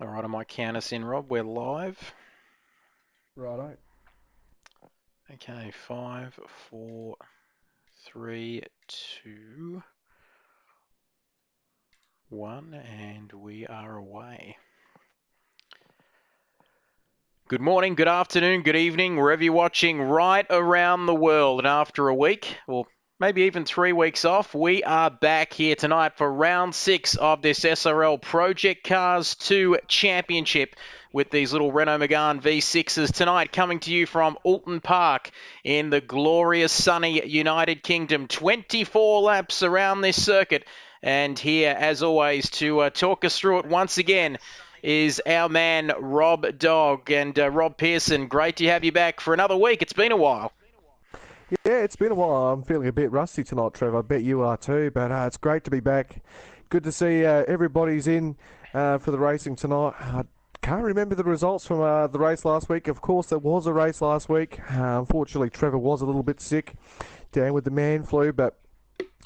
All right, I might count us in, Rob. We're live. Righto. Okay, 5, 4, 3, 2, 1, and we are away. Good morning, good afternoon, good evening, wherever you're watching right around the world. And after a week, well, maybe even 3 weeks off, we are back here tonight for round 6 of this SRL Project Cars 2 Championship with these little Renault Megane V6s tonight, coming to you from Oulton Park in the glorious sunny United Kingdom. 24 laps around this circuit. And here, as always, to talk us through it once again is our man, Rob Dog. And Rob Pearson, great to have you back for another week. It's been a while. Yeah, it's been a while. I'm feeling a bit rusty tonight, Trevor. I bet you are too, but it's great to be back. Good to see everybody's in for the racing tonight. I can't remember the results from the race last week. Of course, there was a race last week. Unfortunately, Trevor was a little bit sick, down with the man flu, but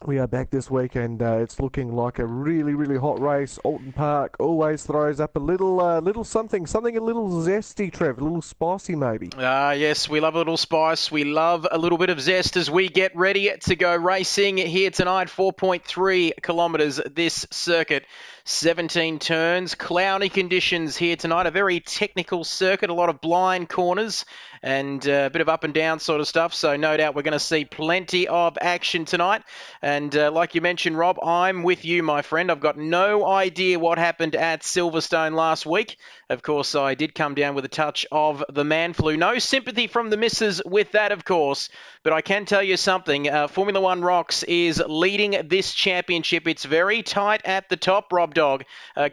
we are back this week, and it's looking like a really, really hot race. Oulton Park always throws up a little something a little zesty, Trev, a little spicy maybe. Yes, we love a little spice. We love a little bit of zest as we get ready to go racing here tonight. 4.3 kilometres this circuit. 17 turns, cloudy conditions here tonight. A very technical circuit, a lot of blind corners and a bit of up and down sort of stuff. So no doubt we're going to see plenty of action tonight. And like you mentioned, Rob, I'm with you, my friend. I've got no idea what happened at Silverstone last week. Of course, I did come down with a touch of the man flu. No sympathy from the missus with that, of course. But I can tell you something. Formula One Rocks is leading this championship. It's very tight at the top, Rob Dog.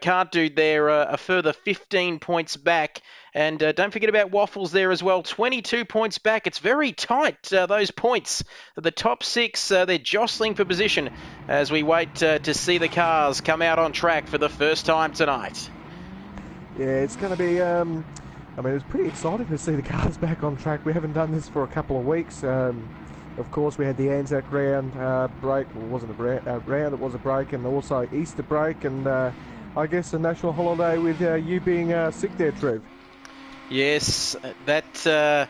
Can't do there a further 15 points back. And don't forget about Waffles there as well. 22 points back. It's very tight, those points. The top 6, they're jostling for position as we wait to see the cars come out on track for the first time tonight. Yeah, it's going to be. It's pretty exciting to see the cars back on track. We haven't done this for a couple of weeks. Of course, we had the Anzac round break. Well, it wasn't a round, it was a break, and also Easter break, and I guess a national holiday with you being sick there, Trev. Yes, that.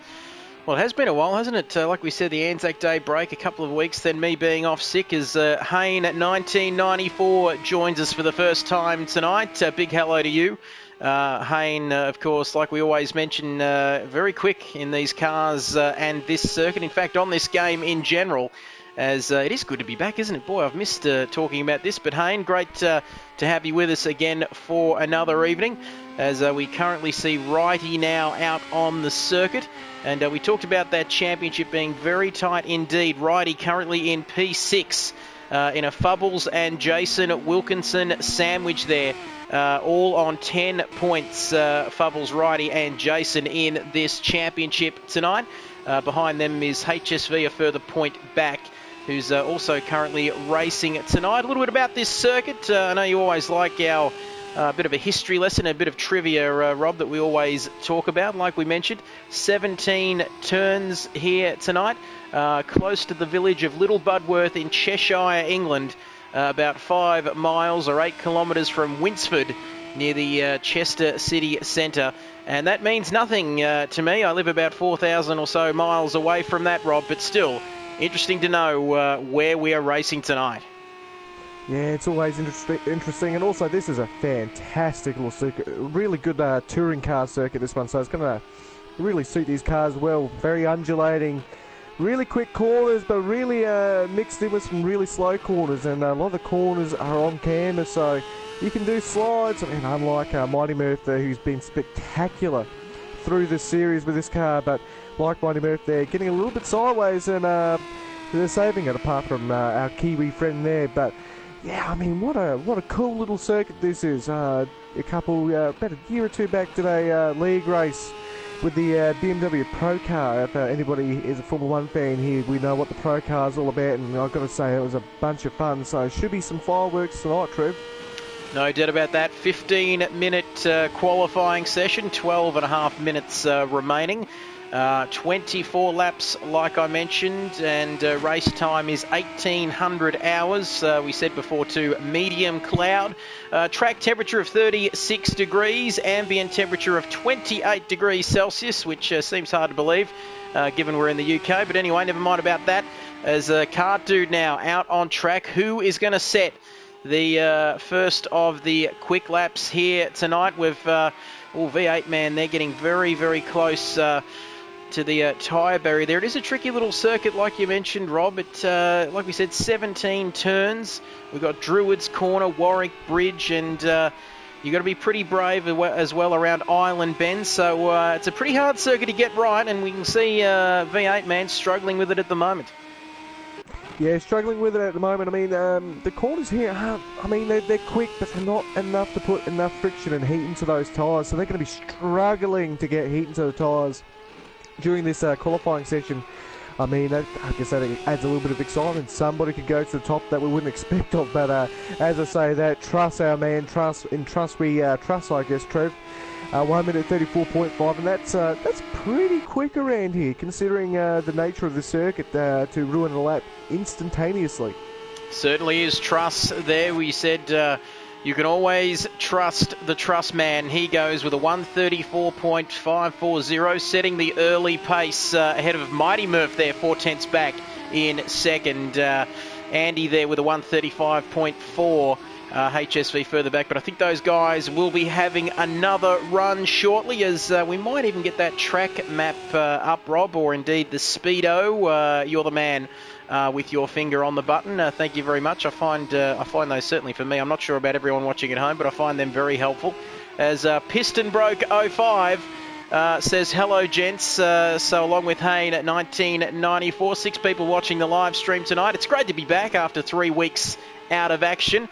Well, it has been a while, hasn't it? Like we said, the Anzac Day break, a couple of weeks, then me being off sick as Hayne 1994 joins us for the first time tonight. Big hello to you. Hayne, of course, like we always mention, very quick in these cars and this circuit. In fact, on this game in general, as it is good to be back, isn't it? Boy, I've missed talking about this. But Hayne, great to have you with us again for another evening, as we currently see Righty now out on the circuit. And we talked about that championship being very tight indeed. Righty currently in P6 in a Fubbles and Jason Wilkinson sandwich there. All on 10 points, Fubbles, Righty and Jason in this championship tonight. Behind them is HSV, a further point back, who's also currently racing tonight. A little bit about this circuit. I know you always like our bit of a history lesson, a bit of trivia, Rob, that we always talk about. Like we mentioned, 17 turns here tonight, close to the village of Little Budworth in Cheshire, England, about 5 miles or 8 kilometres from Winsford, near the Chester city centre. And that means nothing to me. I live about 4,000 or so miles away from that, Rob, but still interesting to know where we are racing tonight. Yeah, it's always interesting, and also this is a fantastic little circuit, really good touring car circuit, this one, so it's going to really suit these cars well. Very undulating, really quick corners, but really mixed in with some really slow corners, and a lot of the corners are on camber, so you can do slides, and unlike Mighty Murph there, who's been spectacular through this series with this car, but like Mighty Murph there, getting a little bit sideways, and they're saving it apart from our Kiwi friend there, but yeah, I mean, what a cool little circuit this is. About a year or two back did a league race with the BMW Pro Car. If anybody is a Formula One fan here, we know what the Pro Car is all about, and I've got to say it was a bunch of fun. So should be some fireworks tonight, Trev. No doubt about that. 15-minute qualifying session, 12 and a half minutes remaining. 24 laps, like I mentioned, and race time is 1,800 hours. We said before to medium cloud. Track temperature of 36 degrees, ambient temperature of 28 degrees Celsius, which seems hard to believe, given we're in the UK. But anyway, never mind about that. As a Kart Dude now out on track, who is going to set the first of the quick laps here tonight? With V8 man, they're getting very, very close to the tyre barrier there. It is a tricky little circuit, like you mentioned, Rob. It, like we said, 17 turns. We've got Druids Corner, Warwick Bridge, and you've got to be pretty brave as well around Island Bend. So it's a pretty hard circuit to get right, and we can see V8 man struggling with it at the moment. Yeah, struggling with it at the moment. I mean, the corners here, I mean, they're quick, but they're not enough to put enough friction and heat into those tyres. So they're going to be struggling to get heat into the tyres during this qualifying session. I mean, I guess that adds a little bit of excitement. Somebody could go to the top that we wouldn't expect of, but as I say, that Truss, our man, Truss, in Truss we trust, I guess, Trev. 1 minute 34.5, and that's pretty quick around here, considering the nature of the circuit to ruin a lap instantaneously. Certainly is Truss there. We said you can always trust the Truss man. He goes with a 134.540, setting the early pace ahead of Mighty Murph there, 4 tenths back in second. Andy there with a 135.4. HSV further back, but I think those guys will be having another run shortly, as we might even get that track map up, Rob, or indeed the Speedo. You're the man with your finger on the button. Thank you very much. I find those, certainly for me, I'm not sure about everyone watching at home, but I find them very helpful. As Piston Broke 05 says, hello gents, so along with Hayne at 1994, 6 people watching the live stream tonight. It's great to be back after 3 weeks out of action.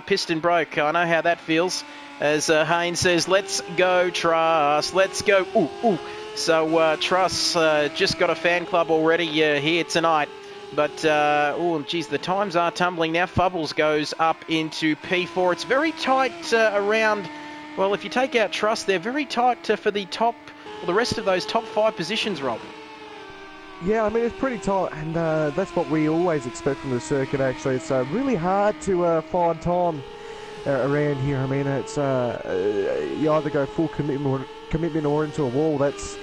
Piston Broke, I know how that feels. As Haynes says, let's go Truss, let's go, ooh, ooh. So Truss just got a fan club already here tonight. But, oh, geez, the times are tumbling now. Fubbles goes up into P4. It's very tight around, well, if you take out Truss, they're very tight for the top, well, the rest of those top 5 positions, Rob. Yeah, I mean, it's pretty tight, and that's what we always expect from the circuit, actually. It's really hard to find time around here. I mean, it's you either go full commitment or into a wall. That's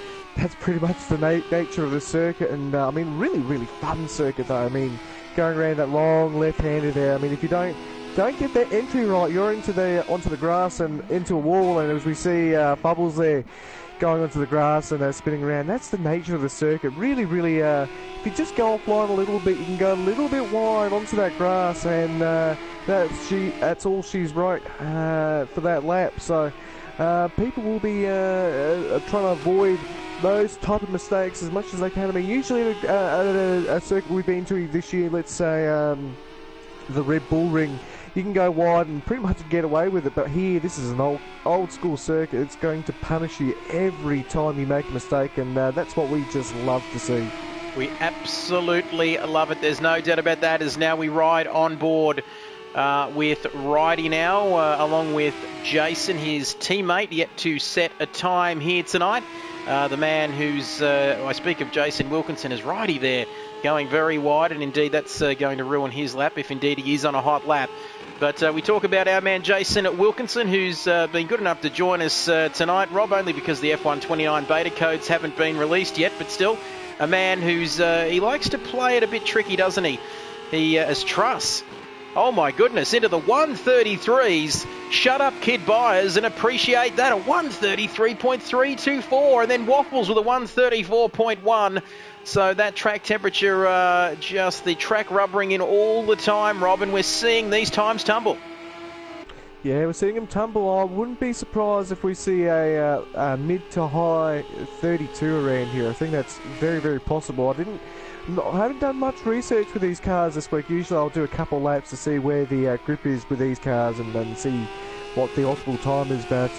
pretty much the nature of the circuit, and I mean, really, really fun circuit, though. I mean, going around that long left-hander there, I mean, if you don't get that entry right, you're onto the grass and into a wall, and as we see Bubbles there, going onto the grass and spinning around. That's the nature of the circuit. Really, really, if you just go offline a little bit, you can go a little bit wide onto that grass, and that's all she's wrote for that lap. So people will be trying to avoid those type of mistakes as much as they can. I mean, usually at a circuit we've been to this year, let's say the Red Bull Ring, you can go wide and pretty much get away with it, but here, this is an old school circuit. It's going to punish you every time you make a mistake, and that's what we just love to see. We absolutely love it. There's no doubt about that, as now we ride on board with Ridey now, along with Jason, his teammate, yet to set a time here tonight. The man who's, I speak of Jason Wilkinson as Ridey there, going very wide, and indeed that's going to ruin his lap, if indeed he is on a hot lap. But we talk about our man Jason Wilkinson, who's been good enough to join us tonight, Rob, only because the F129 beta codes haven't been released yet, but still a man who's, he likes to play it a bit tricky, doesn't he? He, as Truss, oh my goodness, into the 133s. Shut up, kid buyers, and appreciate that. A 133.324, and then Waffles with a 134.1. So that track temperature, just the track rubbering in all the time, Robin. We're seeing these times tumble. Yeah, we're seeing them tumble. I wouldn't be surprised if we see a mid to high 32 around here. I think that's very, very possible. I haven't done much research with these cars this week. Usually I'll do a couple laps to see where the grip is with these cars and then see what the optimal time is. But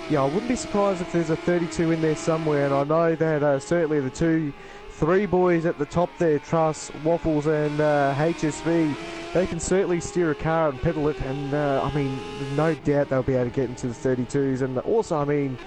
yeah, I wouldn't be surprised if there's a 32 in there somewhere. And I know that certainly the 3 boys at the top there, Truss, Waffles and HSV, they can certainly steer a car and pedal it, and I mean, no doubt they'll be able to get into the 32s. And also, I mean,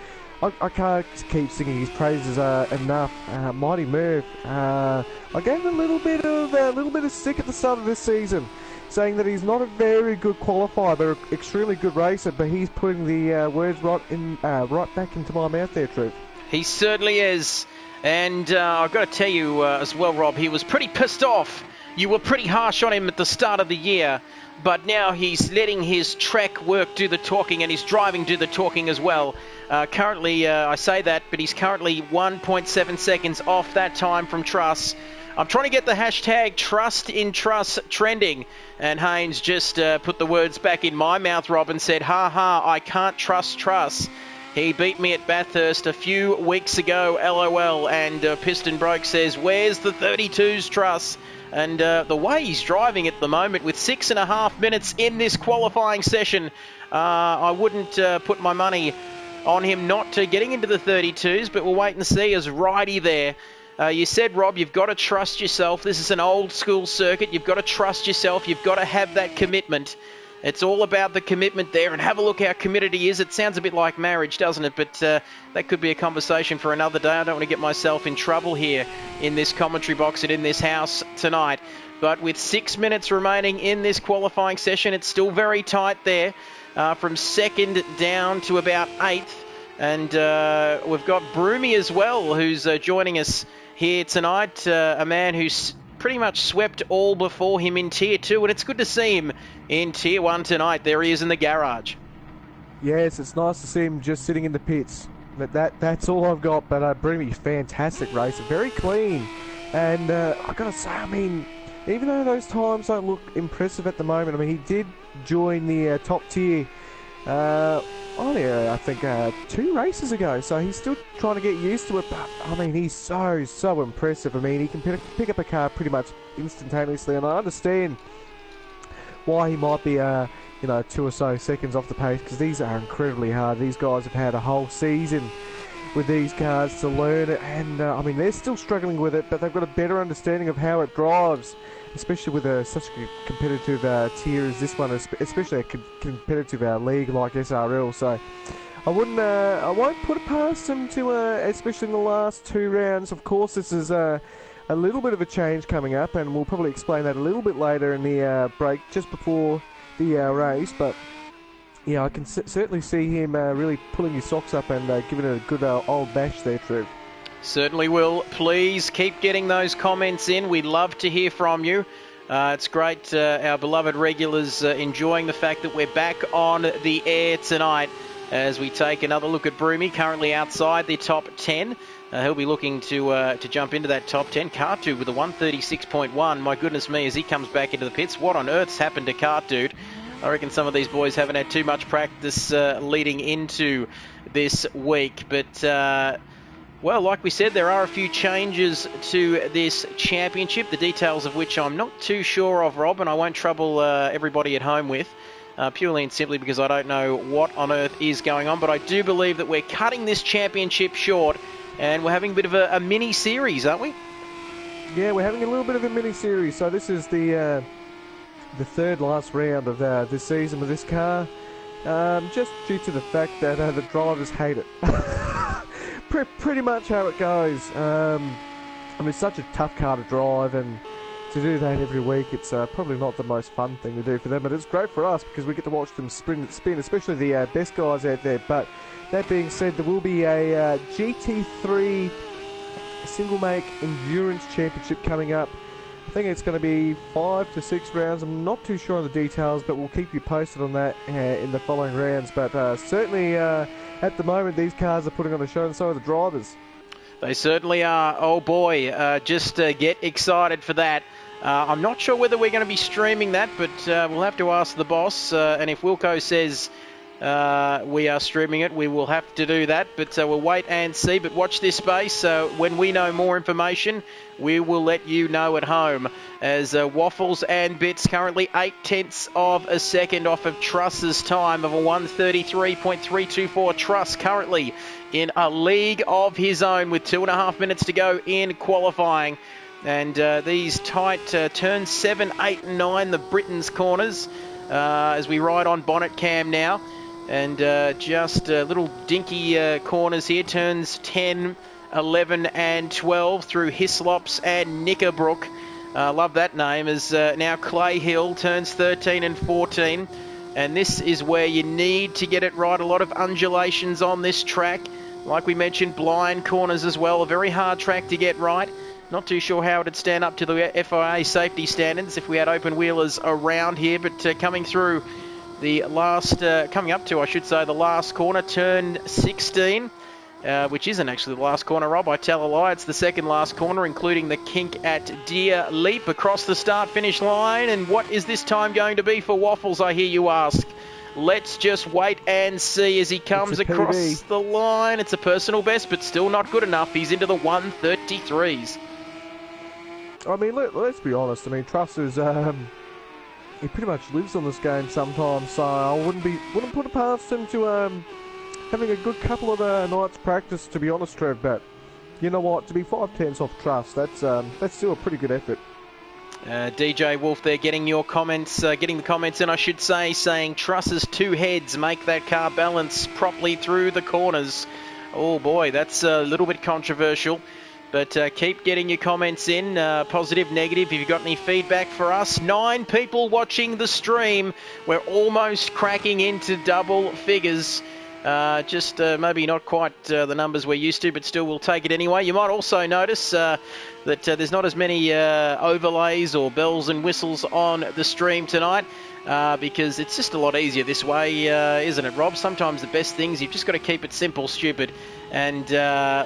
I can't keep singing his praises enough. Mighty Murph. I gave him a little bit of stick at the start of this season, saying that he's not a very good qualifier, but an extremely good racer. But he's putting the words right back into my mouth there, Trev. He certainly is. And I've got to tell you as well, Rob, he was pretty pissed off. You were pretty harsh on him at the start of the year, but now he's letting his track work do the talking and his driving do the talking as well. Currently, I say that, but he's currently 1.7 seconds off that time from Truss. I'm trying to get the hashtag Trust in Truss trending, and Haynes just put the words back in my mouth, Rob, and said, ha ha, I can't trust Truss. He beat me at Bathurst a few weeks ago, LOL, and Piston Broke says, where's the 32s, Truss? And the way he's driving at the moment with 6.5 minutes in this qualifying session, I wouldn't put my money on him not getting into the 32s, but we'll wait and see as righty there. You said, Rob, you've got to trust yourself. This is an old school circuit. You've got to trust yourself. You've got to have that commitment. It's all about the commitment there, and have a look how committed he is. It sounds a bit like marriage, doesn't it? But that could be a conversation for another day. I don't want to get myself in trouble here in this commentary box and in this house tonight. But with 6 minutes remaining in this qualifying session, it's still very tight there, from second down to about eighth. And we've got Broomy as well, who's joining us here tonight, a man who's pretty much swept all before him in Tier 2, and it's good to see him in Tier 1 tonight. There he is in the garage. Yes, it's nice to see him just sitting in the pits. That's all I've got, but Broomy, fantastic racer, very clean. And I've got to say, I mean, even though those times don't look impressive at the moment, I mean, he did join the top tier only, I think, 2 races ago, so he's still trying to get used to it, but, I mean, he's so impressive. I mean, he can pick up a car pretty much instantaneously, and I understand why he might be, 2 or so seconds off the pace, because these are incredibly hard. These guys have had a whole season with these cars to learn it, and, I mean, they're still struggling with it, but they've got a better understanding of how it drives, especially with such a competitive tier as this one, especially a competitive league like SRL. So I won't put it past them to, especially in the last 2 rounds. Of course, this is a little bit of a change coming up, and we'll probably explain that a little bit later in the break, just before the race. But yeah, I can certainly see him really pulling his socks up and giving it a good old bash there, Trev. Certainly will. Please keep getting those comments in. We'd love to hear from you. It's great, our beloved regulars enjoying the fact that we're back on the air tonight as we take another look at Broomy, currently outside the top 10. He'll be looking to jump into that top 10. Cartu with a 136.1. My goodness me, as he comes back into the pits, what on earth's happened to Cartu? I reckon some of these boys haven't had too much practice leading into this week, but well, like we said, there are a few changes to this championship, the details of which I'm not too sure of, Rob, and I won't trouble everybody at home with, purely and simply because I don't know what on earth is going on. But I do believe that we're cutting this championship short, and we're having a bit of a mini-series, aren't we? Yeah, we're having a little bit of a mini-series. So this is the third last round of this season with this car, just due to the fact that the drivers hate it. Pretty much how it goes. I mean, it's such a tough car to drive, and to do that every week, it's probably not the most fun thing to do for them, but it's great for us because we get to watch them spin, especially the best guys out there. But that being said, there will be a GT3 single make endurance championship coming up. I think it's going to be 5 to 6 rounds. I'm not too sure on the details, but we'll keep you posted on that in the following rounds. But certainly at the moment, these cars are putting on a show, and so are the drivers. They certainly are. Oh boy, just get excited for that. I'm not sure whether we're going to be streaming that, but we'll have to ask the boss. And if Wilco says we are streaming it, we will have to do that. But we'll wait and see. But watch this space. When we know more information, we will let you know at home. As Waffles and Bits currently 0.8 of a second off of Truss's time of a 133.324. Truss currently in a league of his own with 2.5 minutes to go in qualifying. And these tight turns 7, 8 and 9, the Britain's corners, as we ride on bonnet cam now. And just little dinky corners here. Turns 10, 11 and 12 through Hislops and Knickerbrook. Love that name. As now Clay Hill turns 13 and 14. And this is where you need to get it right. A lot of undulations on this track. Like we mentioned, blind corners as well. A very hard track to get right. Not too sure how it would stand up to the FIA safety standards if we had open wheelers around here. But coming through the last, coming up to, I should say, the last corner, turn 16, which isn't actually the last corner, Rob. I tell a lie. It's the second last corner, including the kink at Deer Leap across the start-finish line. And what is this time going to be for Waffles, I hear you ask? Let's just wait and see as he comes across the line. It's a personal best, but still not good enough. He's into the 133s. I mean, let's be honest. I mean, Truss is he pretty much lives on this game sometimes, so I wouldn't put it past him to having a good couple of nights practice, to be honest, Trev. But you know what? To be 5/10 off Truss, that's still a pretty good effort. DJ Wolf there getting your comments, getting the comments in, I should say, saying Truss's two heads make that car balance properly through the corners. Oh boy, that's a little bit controversial. But keep getting your comments in, positive, negative, if you've got any feedback for us. 9 people watching the stream. We're almost cracking into double figures. Just maybe not quite the numbers we're used to, but still we'll take it anyway. You might also notice that there's not as many overlays or bells and whistles on the stream tonight. Because it's just a lot easier this way, isn't it, Rob? Sometimes the best things, you've just got to keep it simple, stupid. And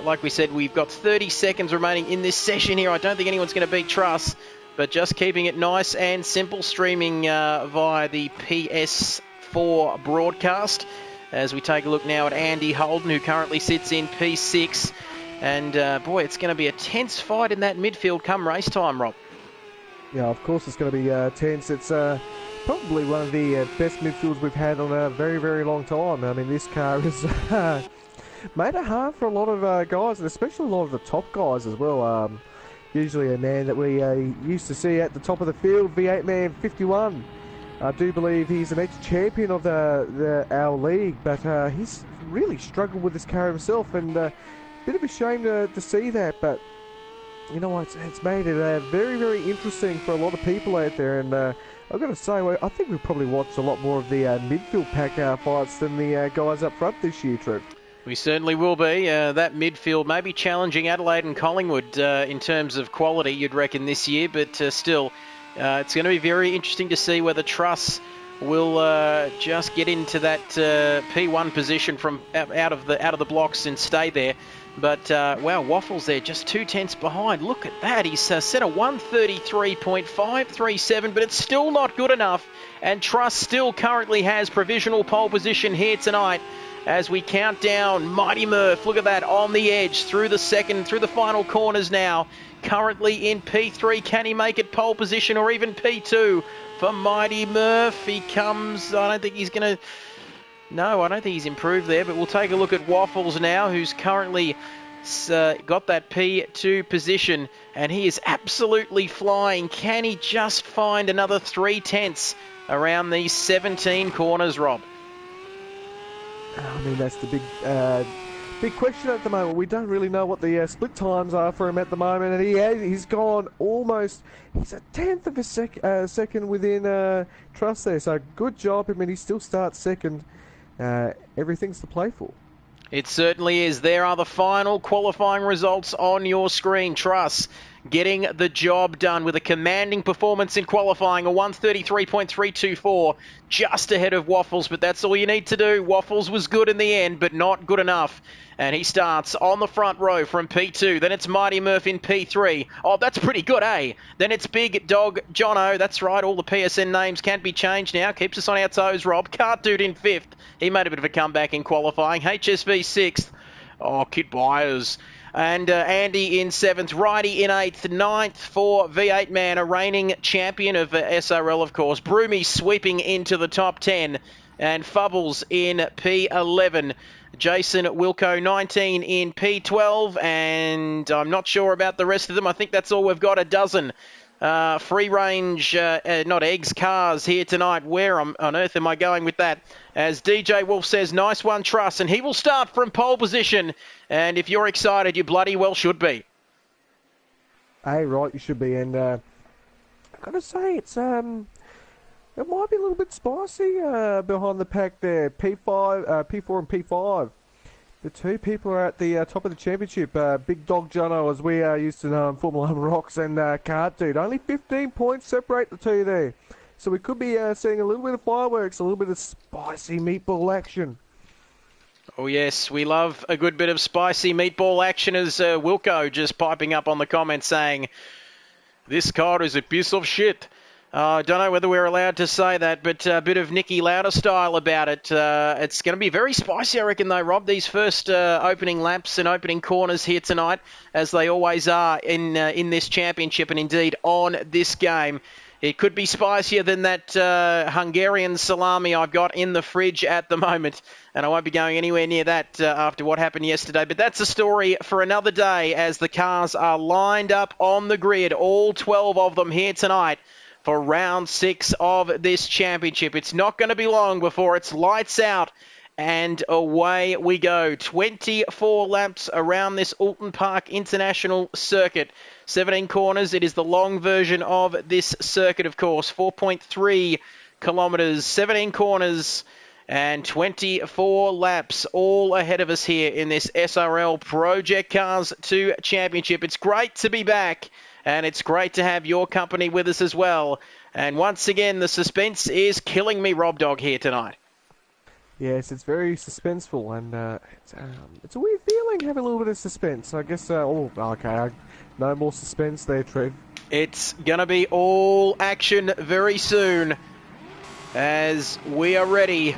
like we said, we've got 30 seconds remaining in this session here. I don't think anyone's going to beat Truss, but just keeping it nice and simple, streaming via the PS4 broadcast. As we take a look now at Andy Holden, who currently sits in P6. And boy, it's going to be a tense fight in that midfield come race time, Rob. Yeah, of course it's going to be tense. It's probably one of the best midfields we've had on a very, very long time. I mean, this car has made it hard for a lot of guys, and especially a lot of the top guys as well. Usually a man that we used to see at the top of the field, V8 man 51. I do believe he's an ex-champion of our league, but he's really struggled with this car himself, and a bit of a shame to see that, but you know what, it's made it very, very interesting for a lot of people out there, and I've got to say, I think we've probably watched a lot more of the midfield pack fights than the guys up front this year, Trev. We certainly will be. That midfield may be challenging Adelaide and Collingwood in terms of quality, you'd reckon, this year, but still, it's going to be very interesting to see whether Truss will just get into that P1 position from out of the blocks and stay there. But, wow, Waffles there, just 2/10 behind. Look at that. He's set a 133.537, but it's still not good enough. And Truss still currently has provisional pole position here tonight as we count down Mighty Murph. Look at that, on the edge, through the final corners now. Currently in P3. Can he make it pole position or even P2 for Mighty Murph? He comes, I don't think he's going to... No, I don't think he's improved there, but we'll take a look at Waffles now, who's currently got that P2 position, and he is absolutely flying. Can he just find another 3/10 around these 17 corners, Rob? I mean, that's the big question at the moment. We don't really know what the split times are for him at the moment, and he's gone almost... He's a 10th of a second within Truss there, so good job. I mean, he still starts second. Everything's to play for. It certainly is. There are the final qualifying results on your screen. Truss getting the job done with a commanding performance in qualifying, a 133.324, just ahead of Waffles, but that's all you need to do. Waffles was good in the end, but not good enough. And he starts on the front row from P2. Then it's Mighty Murph in P3. Oh, that's pretty good, eh? Then it's Big Dog Jono. That's right, all the PSN names can't be changed now. Keeps us on our toes, Rob. Cart Dude in 5th. He made a bit of a comeback in qualifying. HSV 6th. Oh, Kit Byers. And Andy in 7th, Righty in 8th, 9th for V8 Man, a reigning champion of SRL, of course. Broomy sweeping into the top 10, and Fubbles in P11. Jason Wilco, 19 in P12, and I'm not sure about the rest of them. I think that's all we've got, a dozen free range, not eggs, cars here tonight. Where on earth am I going with that? As DJ Wolf says, nice one, Truss, and he will start from pole position. And if you're excited, you bloody well should be. Hey, right, you should be. And I've got to say, it might be a little bit spicy behind the pack there. P4 and P5. The two people are at the top of the championship. Big Dog Jono, as we used to know in Formula 1 Rocks, and Cart Dude. Only 15 points separate the two there. So we could be seeing a little bit of fireworks, a little bit of spicy meatball action. Oh, yes, we love a good bit of spicy meatball action, as Wilco just piping up on the comments saying, this car is a piece of shit. I don't know whether we're allowed to say that, but a bit of Nicky Lauder style about it. It's going to be very spicy, I reckon, though, Rob. These first opening laps and opening corners here tonight, as they always are in this championship and indeed on this game. It could be spicier than that Hungarian salami I've got in the fridge at the moment, and I won't be going anywhere near that after what happened yesterday. But that's a story for another day, as the cars are lined up on the grid, all 12 of them here tonight, for round 6 of this championship. It's not going to be long before it's lights out and away we go. 24 laps around this Oulton Park International Circuit. 17 corners. It is the long version of this circuit, of course. 4.3 kilometres, 17 corners, and 24 laps all ahead of us here in this SRL Project Cars 2 Championship. It's great to be back. And it's great to have your company with us as well. And once again, the suspense is killing me, Rob Dog, here tonight. Yes, it's very suspenseful, and it's a weird feeling having a little bit of suspense. I guess, no more suspense there, Trev. It's going to be all action very soon, as we are ready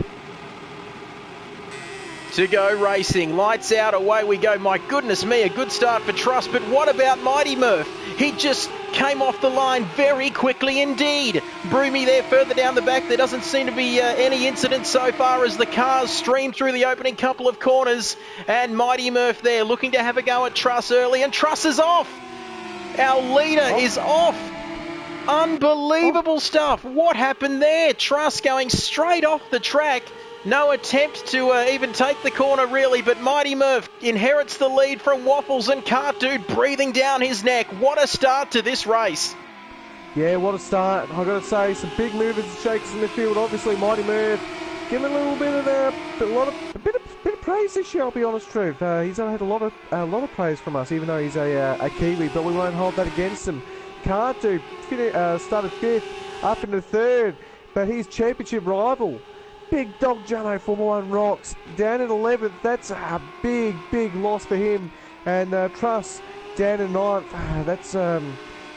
to go racing. Lights out, away we go. My goodness me, a good start for Truss, but what about Mighty Murph? He just came off the line very quickly indeed. Broomy there further down the back. There doesn't seem to be any incident so far as the cars stream through the opening couple of corners. And Mighty Murph there looking to have a go at Truss early, and Truss is off. Our leader is off. Unbelievable stuff. What happened there? Truss going straight off the track. No attempt to even take the corner, really, but Mighty Murph inherits the lead from Waffles, and Cart Dude breathing down his neck. What a start to this race. Yeah, what a start. I've got to say, some big movers and shakes in the field. Obviously, Mighty Murph giving a little bit of a bit of praise this year, I'll be honest, Trev. He's had a lot of praise from us, even though he's a Kiwi, but we won't hold that against him. Cart Dude started 5th, up into 3rd, but his championship rival, Big Dog Jono, Formula 1 Rocks, down at 11th. That's a big, big loss for him. And Truss down at 9th. That's a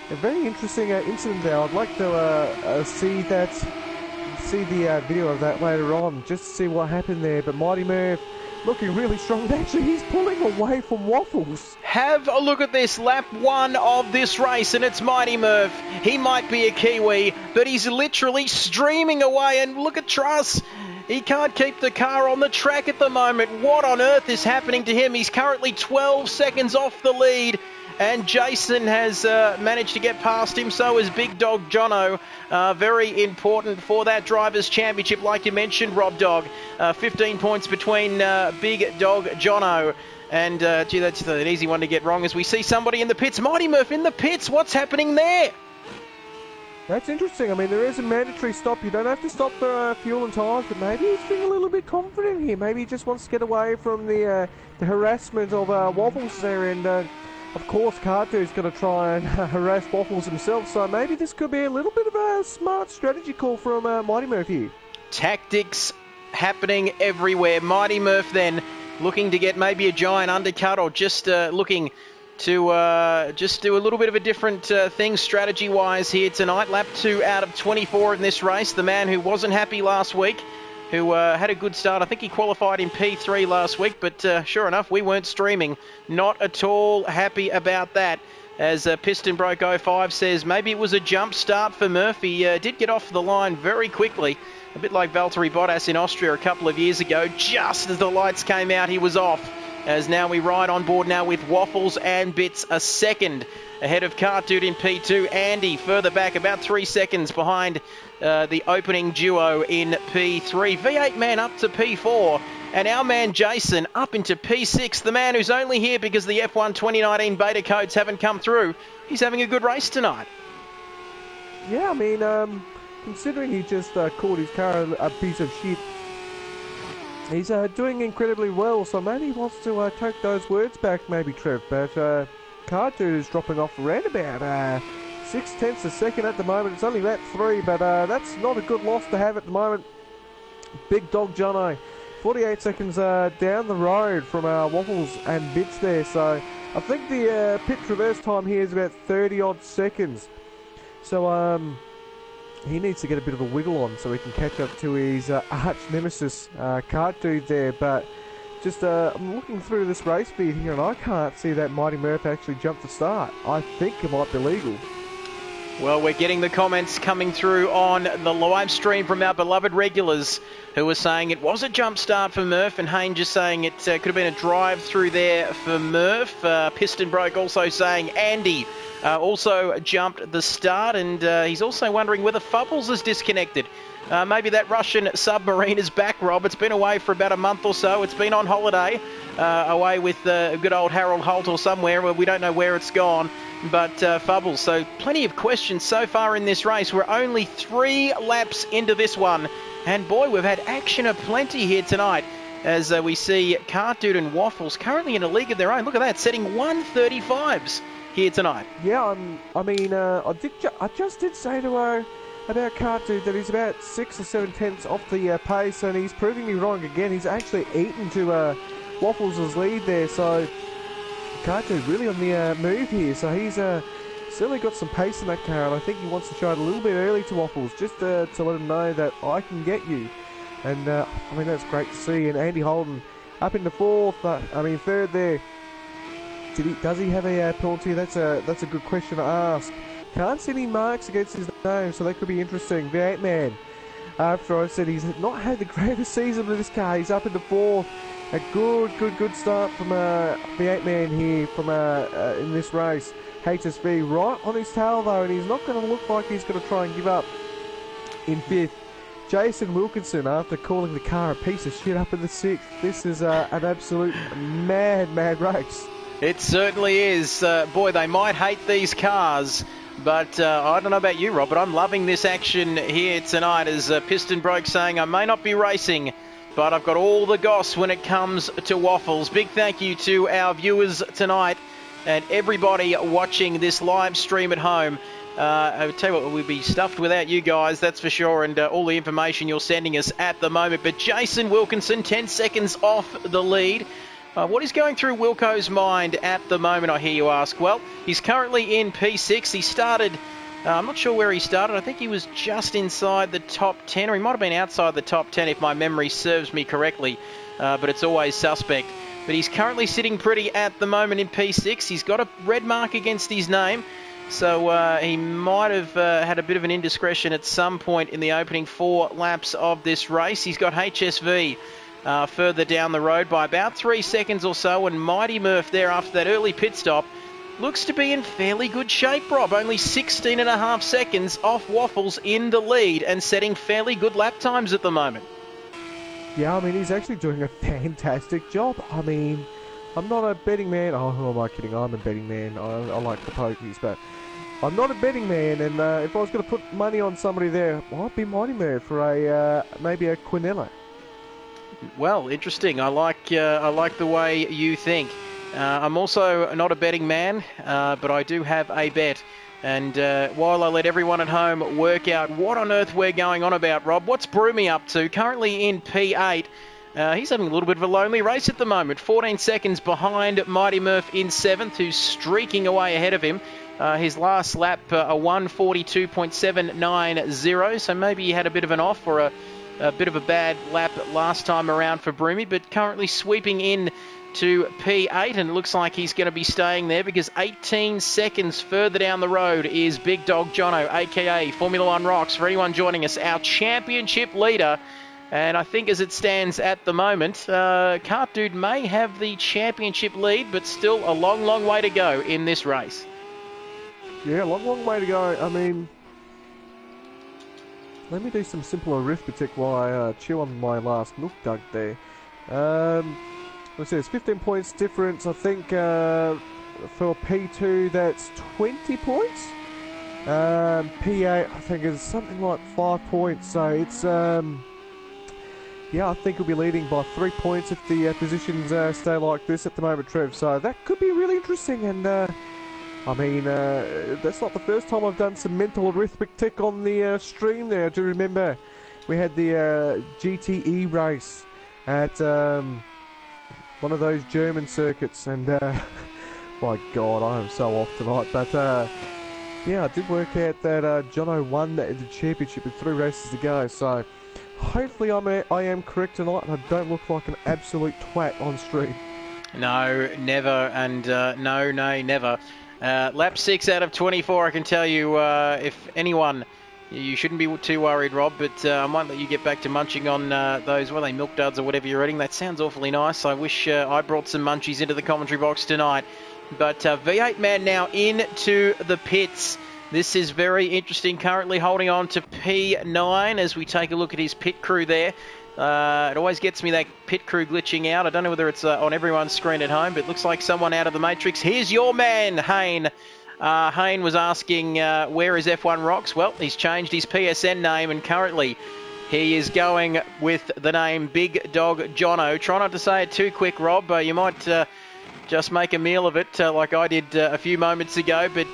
very interesting incident there. I'd like to see the video of that later on, just to see what happened there. But Mighty Murph looking really strong. Actually, he's pulling away from Waffles. Have a look at this, lap 1 of this race, and it's Mighty Murph. He might be a Kiwi, but he's literally streaming away, and look at Truss. He can't keep the car on the track at the moment. What on earth is happening to him? He's currently 12 seconds off the lead, and Jason has managed to get past him. So is Big Dog Jono. Very important for that Drivers' Championship, like you mentioned, Rob Dog. 15 points between Big Dog Jono. And, gee, that's an easy one to get wrong as we see somebody in the pits. Mighty Murph in the pits. What's happening there? That's interesting. I mean, there is a mandatory stop. You don't have to stop for fuel and tyres, but maybe he's feeling a little bit confident here. Maybe he just wants to get away from the harassment of Waffles there. And, of course, Cartu's going to try and harass Waffles himself. So maybe this could be a little bit of a smart strategy call from Mighty Murph here. Tactics happening everywhere. Mighty Murph then looking to get maybe a giant undercut, or just looking to just do a little bit of a different thing strategy-wise here tonight. Lap 2 out of 24 in this race. The man who wasn't happy last week, who had a good start. I think he qualified in P3 last week, but sure enough, we weren't streaming. Not at all happy about that. As Piston Broke 05 says, maybe it was a jump start for Murphy. Did get off the line very quickly. A bit like Valtteri Bottas in Austria a couple of years ago. Just as the lights came out, he was off. as now we ride on board now with Waffles and Bits a second. Ahead of Cart Dude in P2. Andy further back, about 3 seconds behind the opening duo in P3. V8 man up to P4. And our man Jason up into P6. The man who's only here because the F1 2019 beta codes haven't come through. He's having a good race tonight. Yeah, I mean, considering he just called his car a piece of shit, he's doing incredibly well. So maybe he wants to take those words back, maybe, Trev. But Car Dude is dropping off around about 6/10 a second at the moment. It's only that 3, but that's not a good loss to have at the moment. Big Dog Jono, 48 seconds down the road from Waffles and Bits there. So I think the pit traverse time here is about 30 odd seconds. So he needs to get a bit of a wiggle on so he can catch up to his arch nemesis Cart Dude there. But just I'm looking through this race feed here and I can't see that Mighty Murph actually jump the start. I think it might be legal. Well, we're getting the comments coming through on the live stream from our beloved regulars who were saying it was a jump start for Murph, and Hayne just saying it could have been a drive through there for Murph. Piston Broke also saying Andy also jumped the start, and he's also wondering whether Fubbles is disconnected. Maybe that Russian submarine is back, Rob. It's been away for about a month or so. It's been on holiday away with good old Harold Holt or somewhere. We don't know where it's gone. But Fubbles, so plenty of questions so far in this race. We're only 3 laps into this one. And boy, we've had action aplenty here tonight as we see Cart Dude and Waffles currently in a league of their own. Look at that, setting 135s here tonight. Yeah, I just did say to about Cart Dude that he's about 6 or 7 tenths off the pace, and he's proving me wrong again. He's actually eaten to Waffles' lead there, so Cart Dude really on the move here. So he's certainly got some pace in that car, and I think he wants to try it a little bit early to Waffles, just to let him know that I can get you. And I mean, that's great to see. And Andy Holden up into 4th, 3rd there. Does he have a penalty? That's a good question to ask. Can't see any marks against his name, so that could be interesting. V8 man, after I said he's not had the greatest season with this car, he's up into 4th. A good start from V8 man here from in this race. HSV right on his tail though, and he's not going to look like he's going to try and give up in 5th. Jason Wilkinson, after calling the car a piece of shit, up in the 6th. This is an absolute mad race. It certainly is. Boy, they might hate these cars, but I don't know about you, Rob, but I'm loving this action here tonight as Piston Broke saying I may not be racing, but I've got all the goss when it comes to Waffles. Big thank you to our viewers tonight and everybody watching this live stream at home. I tell you what, we'd be stuffed without you guys, that's for sure, and all the information you're sending us at the moment. But Jason Wilkinson, 10 seconds off the lead. What is going through Wilco's mind at the moment, I hear you ask? Well, he's currently in P6. He started, I'm not sure where he started. I think he was just inside the top 10, or he might have been outside the top 10 if my memory serves me correctly, but it's always suspect. But he's currently sitting pretty at the moment in P6. He's got a red mark against his name, so he might have had a bit of an indiscretion at some point in the opening 4 laps of this race. He's got HSV further down the road by about 3 seconds or so, and Mighty Murph there after that early pit stop looks to be in fairly good shape, Rob. Only 16.5 seconds off Waffles in the lead and setting fairly good lap times at the moment. Yeah, I mean, he's actually doing a fantastic job. I mean, I'm not a betting man. Oh, who am I kidding? I'm a betting man. I like the pokies, but I'm not a betting man, and if I was going to put money on somebody there, it might be Mighty Murph for a maybe a Quinella. Well, interesting. I like the way you think. I'm also not a betting man, but I do have a bet. And while I let everyone at home work out what on earth we're going on about, Rob, what's Broomy up to? Currently in P8. He's having a little bit of a lonely race at the moment. 14 seconds behind Mighty Murph in 7th, who's streaking away ahead of him. His last lap, a 1:42.790, so maybe he had a bit of an off or a bit of a bad lap last time around for Broomy, but currently sweeping in to P8, and it looks like he's going to be staying there because 18 seconds further down the road is Big Dog Jono, a.k.a. Formula One Rocks. For anyone joining us, our championship leader And I think as it stands at the moment, Cart Dude may have the championship lead, but still a long, long way to go in this race. Yeah, long way to go. I mean, let me do some simple arithmetic while I chew on my last milk dug there. Let's see, it's 15 points difference. I think for P2 that's 20 points. P8 I think is something like 5 points. So it's yeah, I think we'll be leading by 3 points if the positions stay like this at the moment, Trev. So that could be really interesting. And I mean, that's not the first time I've done some mental arithmetic on the stream there. I do remember we had the GTE race at one of those German circuits, and my God, I am so off tonight. But yeah, I did work out that Jono won the championship with 3 races to go. So hopefully I am correct tonight, and I don't look like an absolute twat on stream. No, never, and no, never. Lap 6 out of 24, I can tell you, if anyone, you shouldn't be too worried, Rob, but I might let you get back to munching on those, what are they, milk duds or whatever you're eating. That sounds awfully nice. I wish I brought some munchies into the commentary box tonight. But V8 man now into the pits. This is very interesting, currently holding on to P9 as we take a look at his pit crew there. It always gets me, that pit crew glitching out. I don't know whether it's on everyone's screen at home, but it looks like someone out of the Matrix. Here's your man, Hayne. Hayne was asking, where is F1 Rocks? Well, he's changed his PSN name, and currently he is going with the name Big Dog Jono. Try not to say it too quick, Rob. You might just make a meal of it like I did a few moments ago. But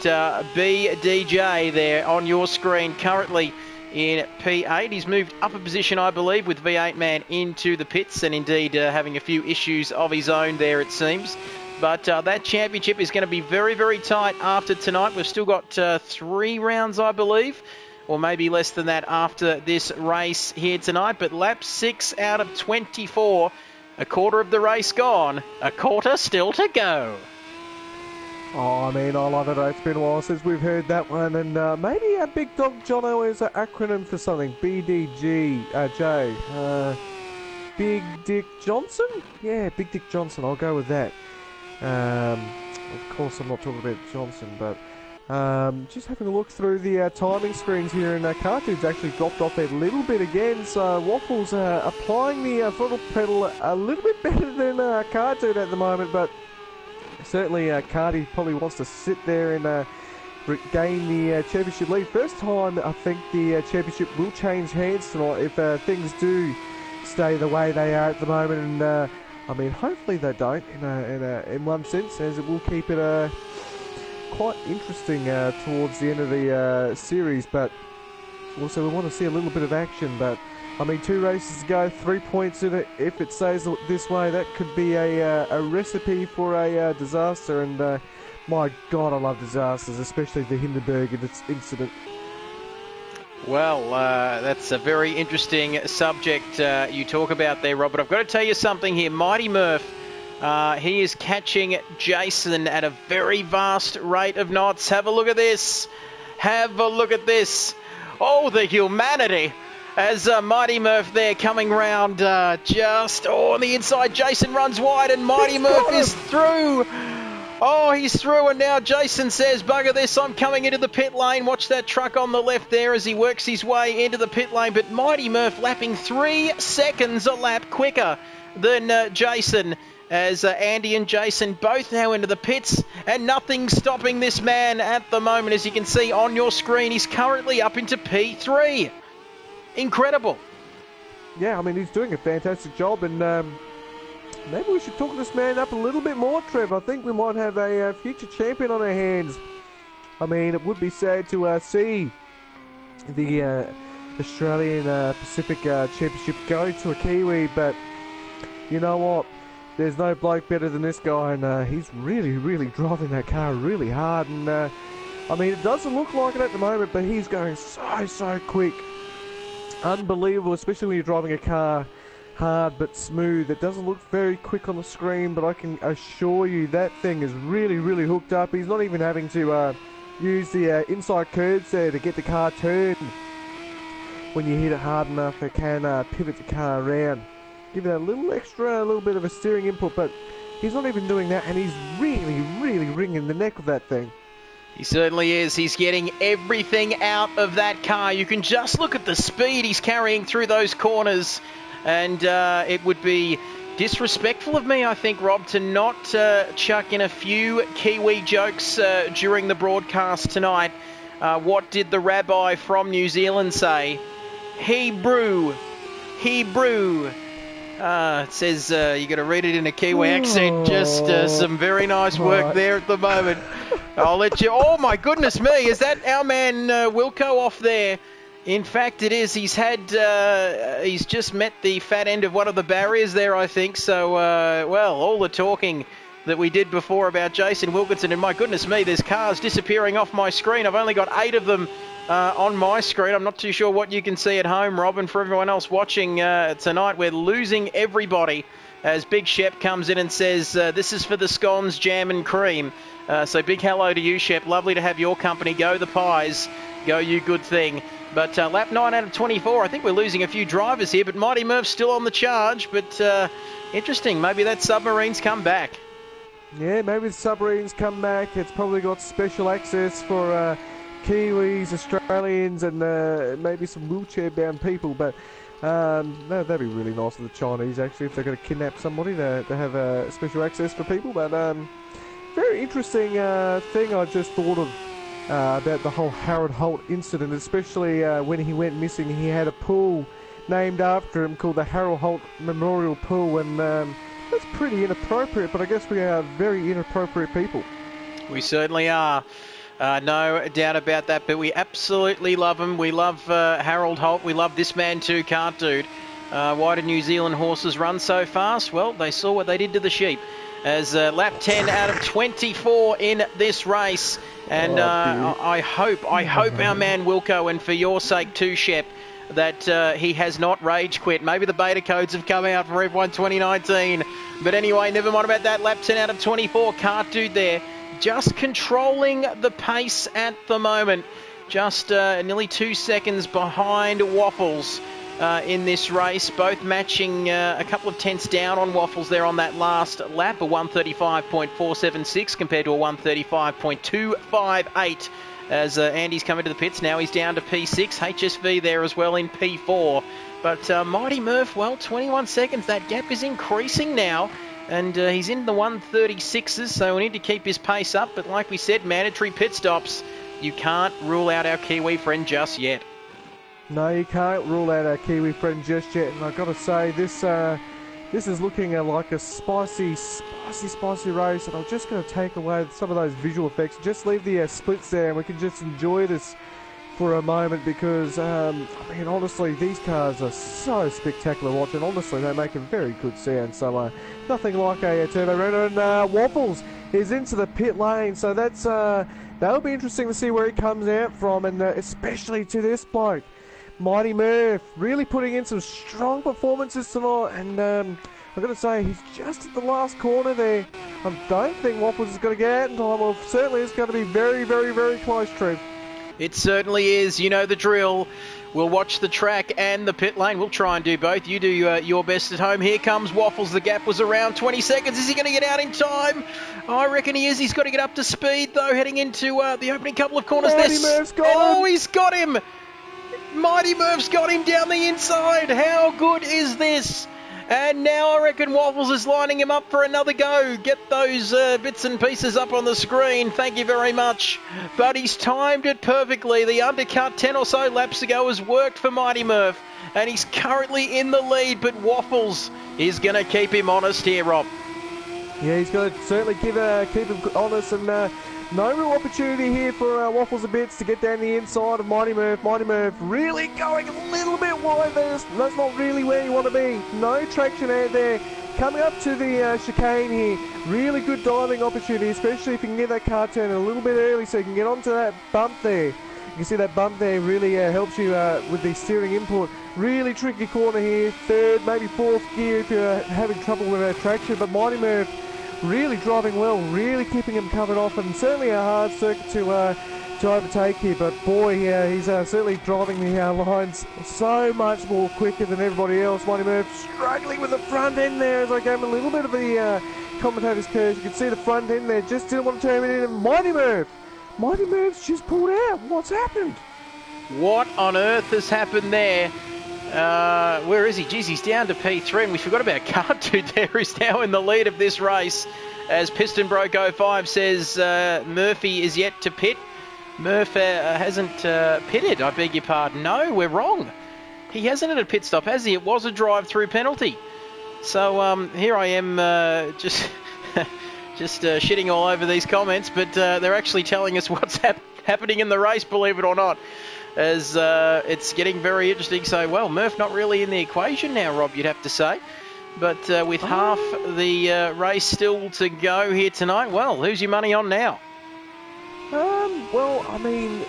BDJ there on your screen currently in P8. He's moved up a position, I believe, with V8 man into the pits, and indeed having a few issues of his own there, it seems. But that championship is going to be very, very tight after tonight. We've still got 3 rounds, I believe, or maybe less than that after this race here tonight. But lap 6 out of 24, a quarter of the race gone, a quarter still to go. Oh, I mean, I love it. It's been a while since we've heard that one, and maybe a Big Dog Jono is an acronym for something. BDG, Big Dick Johnson? Yeah, Big Dick Johnson, I'll go with that. Of course, I'm not talking about Johnson, but just having a look through the timing screens here, and Cartoon's actually dropped off a little bit again, so Waffle's applying the throttle pedal a little bit better than Cartoon at the moment, but certainly Carty probably wants to sit there and regain the championship lead. First time I think the championship will change hands tonight if things do stay the way they are at the moment, and I mean, hopefully they don't, in one sense, as it will keep it quite interesting towards the end of the series. But also we want to see a little bit of action. But I mean, 2 races to go, 3 points in it. If it stays this way, that could be a recipe for a disaster. And my God, I love disasters, especially the Hindenburg incident. Well, that's a very interesting subject you talk about there, Rob. But I've got to tell you something here. Mighty Murph, he is catching Jason at a very vast rate of knots. Have a look at this. Have a look at this. Oh, the humanity. As Mighty Murph there coming round just on the inside. Jason runs wide and Mighty Murph is through. Oh, he's through, and now Jason says, bugger this, I'm coming into the pit lane. Watch that truck on the left there as he works his way into the pit lane. But Mighty Murph lapping 3 seconds a lap quicker than Jason, as Andy and Jason both now into the pits, and nothing stopping this man at the moment. As you can see on your screen, he's currently up into P3. Incredible. Yeah, I mean, he's doing a fantastic job, and maybe we should talk this man up a little bit more, Trev. I think we might have a future champion on our hands. I mean, it would be sad to see the Australian Pacific Championship go to a Kiwi, but you know what? There's no bloke better than this guy, and he's really, really driving that car really hard. And I mean, it doesn't look like it at the moment, but he's going so quick. Unbelievable, especially when you're driving a car hard but smooth. It doesn't look very quick on the screen, but I can assure you that thing is really, really hooked up. He's not even having to use the inside curves there to get the car turned. when you hit it hard enough, it can pivot the car around, give it a little bit of a steering input, but he's not even doing that, and he's really wringing the neck of that thing. He certainly is. He's getting everything out of that car. You can just look at the speed he's carrying through those corners, and it would be disrespectful of me, I think, Rob, to not chuck in a few Kiwi jokes during the broadcast tonight. What did the rabbi from New Zealand say? Hebrew. It says you got to read it in a Kiwi accent. Just some very nice work there at the moment. I'll let you. Oh my goodness me! Is that our man Wilco off there? In fact, it is. He's just met the fat end of one of the barriers there, I think. So, well, all the talking that we did before about Jason Wilkinson, and my goodness me, there's cars disappearing off my screen. I've only got 8 of them on my screen. I'm not too sure what you can see at home, Rob, and for everyone else watching tonight, we're losing everybody as Big Shep comes in and says, this is for the scones, jam and cream. So big hello to you, Shep. Lovely to have your company. Go the Pies. Go you good thing. But lap 9 out of 24, I think we're losing a few drivers here, but Mighty Murph's still on the charge. But interesting, maybe that submarine's come back. Yeah, maybe the submarines come back. It's probably got special access for Kiwis, Australians, and maybe some wheelchair-bound people. But that'd be really nice for the Chinese, actually, if they're going to kidnap somebody to have special access for people. But very interesting thing I just thought of about the whole Harold Holt incident, especially when he went missing. He had a pool named after him called the Harold Holt Memorial Pool, and that's pretty inappropriate, but I guess we are very inappropriate people. We certainly are. No doubt about that, but we absolutely love him. We love Harold Holt. We love this man too, Cart Dude. Why did New Zealand horses run so fast? Well, they saw what they did to the sheep. As lap 10 out of 24 in this race. And I hope our man Wilco, and for your sake too, Shep, that he has not rage quit. Maybe the beta codes have come out for F1 2019. But anyway, never mind about that. Lap 10 out of 24. Cart Dude there, just controlling the pace at the moment. Just nearly 2 seconds behind Waffles in this race. Both matching a couple of tenths down on Waffles there on that last lap. A 135.476 compared to a 135.258. As Andy's come into the pits. Now he's down to P6. HSV there as well in P4. But Mighty Murph, well, 21 seconds. That gap is increasing now. And he's in the 136s, so we need to keep his pace up. But like we said, mandatory pit stops. You can't rule out our Kiwi friend just yet. No, you can't rule out our Kiwi friend just yet. And I've got to say, this is looking like a spicy race, and I'm just going to take away some of those visual effects. Just leave the splits there, and we can just enjoy this for a moment, because I mean, honestly, these cars are so spectacular to watch, and honestly, they make a very good sound. So nothing like a turbo render. And Waffles is into the pit lane, so that'll be interesting to see where he comes out from, and especially to this bloke, Mighty Murph, really putting in some strong performances tonight. And I've got to say, he's just at the last corner there. I don't think Waffles is going to get out in time. Well, certainly it's going to be very close, Trev. It certainly is. You know the drill. We'll watch the track and the pit lane. We'll try and do both. You do your best at home. Here comes Waffles. The gap was around 20 seconds. Is he going to get out in time? I reckon he is. He's got to get up to speed, though, heading into the opening couple of corners. Mighty Murph's got him. He's got him. Mighty Murph's got him down the inside. How good is this? And now I reckon Waffles is lining him up for another go. Get those bits and pieces up on the screen. Thank you very much. But he's timed it perfectly. The undercut 10 or so laps ago has worked for Mighty Murph. And he's currently in the lead. But Waffles is going to keep him honest here, Rob. Yeah, he's going to certainly keep him honest. And no real opportunity here for Waffles a bits to get down the inside of Mighty Murph. Mighty Murph really going a little bit wide there. That's not really where you want to be. No traction out there. Coming up to the chicane here. Really good diving opportunity, especially if you can get that car turning a little bit early so you can get onto that bump there. You can see that bump there really helps you with the steering input. Really tricky corner here. Third, maybe fourth gear if you're having trouble with traction. But Mighty Murph really driving well, really keeping him covered off, and certainly a hard circuit to to overtake here, but boy, he's certainly driving the lines so much more quicker than everybody else. Mighty Murph struggling with the front end there as I gave him a little bit of the commentator's curse. You can see the front end there, just didn't want to turn it in, and Mighty Murph's just pulled out. What's happened? What on earth has happened there? Where is he? Geez, he's down to P3, and we forgot about Cardude there, who's now in the lead of this race. As Piston Broke 05 says, Murphy is yet to pit. Murph hasn't pitted, I beg your pardon. No, we're wrong. He hasn't had a pit stop, has he? It was a drive-through penalty. So here I am just shitting all over these comments, but they're actually telling us what's happening in the race, believe it or not, as it's getting very interesting. So, well, Murph not really in the equation now, Rob, you'd have to say. But with half the race still to go here tonight, well, who's your money on now? Well, I mean,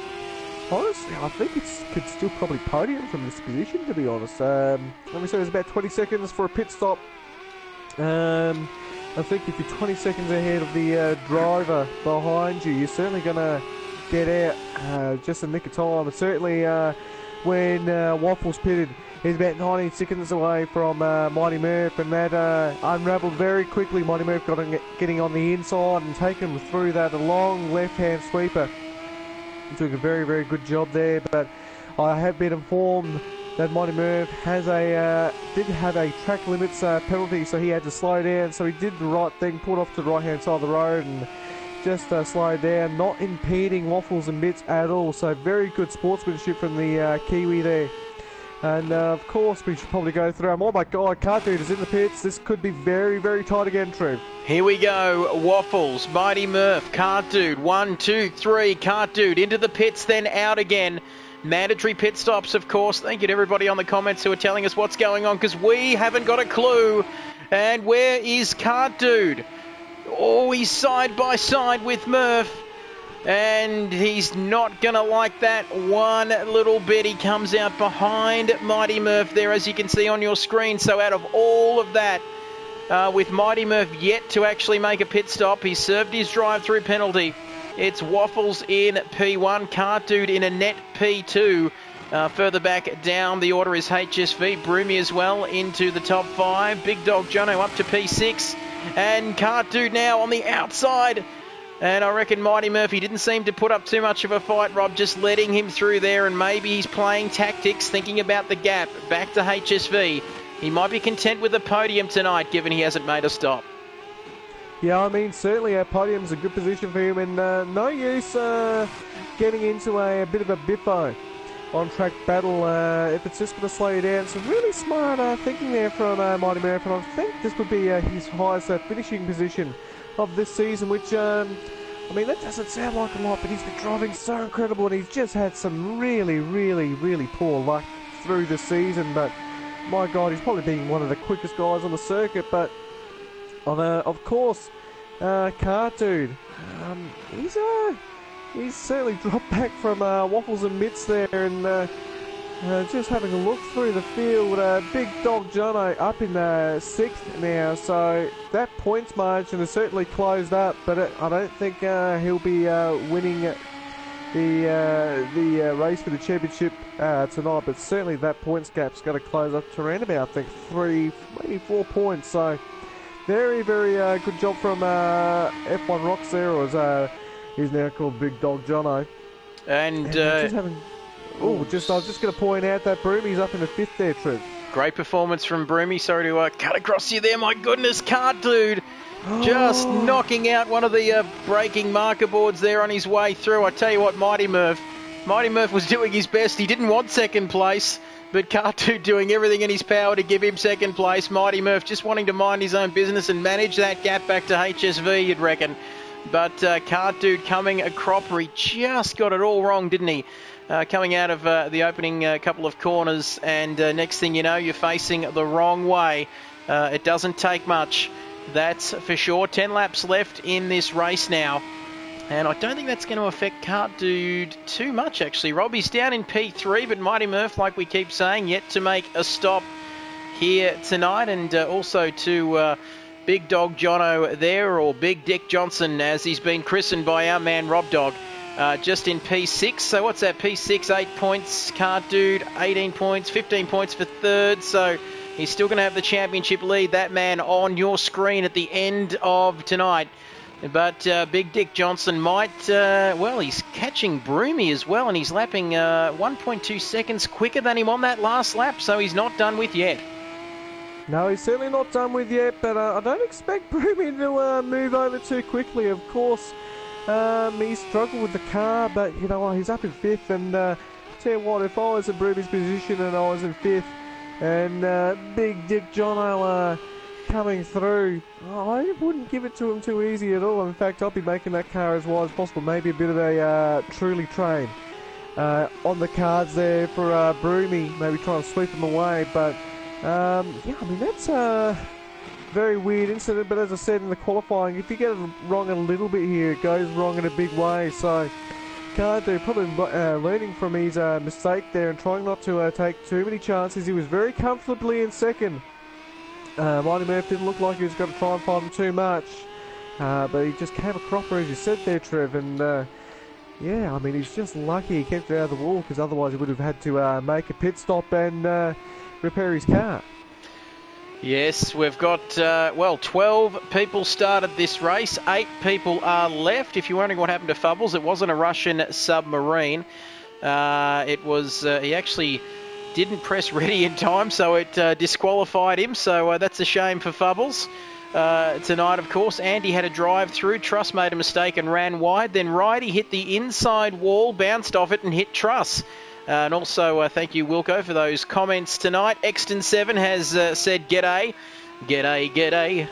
honestly, I think it could still probably podium from this position, to be honest. Let me say there's about 20 seconds for a pit stop. I think if you're 20 seconds ahead of the driver behind you, you're certainly going to get out just a nick of time. And certainly when Waffles pitted, he's about 19 seconds away from Mighty Murph, and that unravelled very quickly. Mighty Murph getting on the inside and taking him through that long left-hand sweeper. He took a very, very good job there, but I have been informed that Mighty Murph has did have a track limits penalty, so he had to slow down. So he did the right thing, pulled off to the right-hand side of the road and just slowed down, not impeding Waffles and Bits at all. So very good sportsmanship from the Kiwi there. And of course, we should probably go through them. Oh my God, Cardude is in the pits. This could be very, very tight again, Trev. Here we go. Waffles, Mighty Murph, Cardude. 1, 2, 3. Cardude into the pits, then out again. Mandatory pit stops, of course. Thank you to everybody on the comments who are telling us what's going on, because we haven't got a clue. And where is Cardude? Oh, he's side by side with Murph. And he's not going to like that one little bit. He comes out behind Mighty Murph there, as you can see on your screen. So out of all of that, with Mighty Murph yet to actually make a pit stop, he served his drive-through penalty. It's Waffles in P1, Cardude in a net P2. Further back down the order is HSV, Broomy as well into the top 5. Big Dog Jono up to P6. And Cardude now on the outside. And I reckon Mighty Murphy didn't seem to put up too much of a fight, Rob, just letting him through there, and maybe he's playing tactics, thinking about the gap. Back to HSV. He might be content with a podium tonight, given he hasn't made a stop. Yeah, I mean, certainly our podium's a good position for him, and no use getting into a bit of a biffo on-track battle if it's just going to slow you down. So really smart thinking there from Mighty Murphy, and I think this would be his highest finishing position of this season, which, I mean, that doesn't sound like a lot, but he's been driving so incredible, and he's just had some really, really, really poor luck through the season. But my God, he's probably been one of the quickest guys on the circuit. But of course, Cardude, he's certainly dropped back from Waffles and Mitts there, and just having a look through the field, Big Dog Jono up in 6th now, so that points margin has certainly closed up, but I don't think he'll be winning the race for the championship tonight, but certainly that points gap's going to close up to around about, I think, 3, maybe 4 points, so very, very good job from F1 Rocks there, or as he's now called Big Dog Jono. And just having... I was just going to point out that Broomy's up in the 5th there, Trev. Great performance from Broomy. Sorry to cut across you there. My goodness, Cardude just knocking out one of the braking marker boards there on his way through. I tell you what, Mighty Murph was doing his best. He didn't want second place, but Cardude doing everything in his power to give him second place. Mighty Murph just wanting to mind his own business and manage that gap back to HSV, you'd reckon. But Cardude coming a cropper. He just got it all wrong, didn't he? Coming out of the opening couple of corners, and next thing you know, you're facing the wrong way. It doesn't take much, that's for sure. 10 laps left in this race now, and I don't think that's going to affect Cardude too much, actually. Robbie's down in P3, but Mighty Murph, like we keep saying, yet to make a stop here tonight, and also to Big Dog Jono there, or Big Dick Johnson, as he's been christened by our man Rob Dog. just in P6. So what's that? P6, 8 points. Car Dude, 18 points, 15 points for third. So he's still going to have the championship lead. That man on your screen at the end of tonight. But Big Dick Johnson might, well, he's catching Broomy as well, and he's lapping 1.2 seconds quicker than him on that last lap, so he's not done with yet. No, he's certainly not done with yet, but I don't expect Broomy to move over too quickly. Of course, he struggled with the car, but you know what, he's up in 5th, and tell you what, if I was in Broomy's position and I was in 5th, and Big Dick Jono coming through, I wouldn't give it to him too easy at all. In fact, I'd be making that car as wide as possible. Maybe a bit of a truly train on the cards there for Broomy, maybe trying to sweep him away. But yeah, I mean, that's a very weird incident. But as I said in the qualifying, if you get it wrong a little bit here, it goes wrong in a big way. So Cardo probably learning from his mistake there and trying not to take too many chances. He was very comfortably in second. Mighty Murph didn't look like he was going to try and find him too much, but he just came a cropper, as you said there, Trev, and yeah, I mean, he's just lucky he kept it out of the wall, because otherwise he would have had to make a pit stop and repair his car. Yes, we've got, well, 12 people started this race, 8 people are left. If you're wondering what happened to Fubbles, it wasn't a Russian submarine. It was, he actually didn't press ready in time, so it disqualified him. So that's a shame for Fubbles. Tonight, of course, Andy had a drive through. Truss made a mistake and ran wide. Then Righty hit the inside wall, bounced off it and hit Truss. And also, thank you, Wilco, for those comments tonight. Exton7 has said, G'day. G'day, g'day.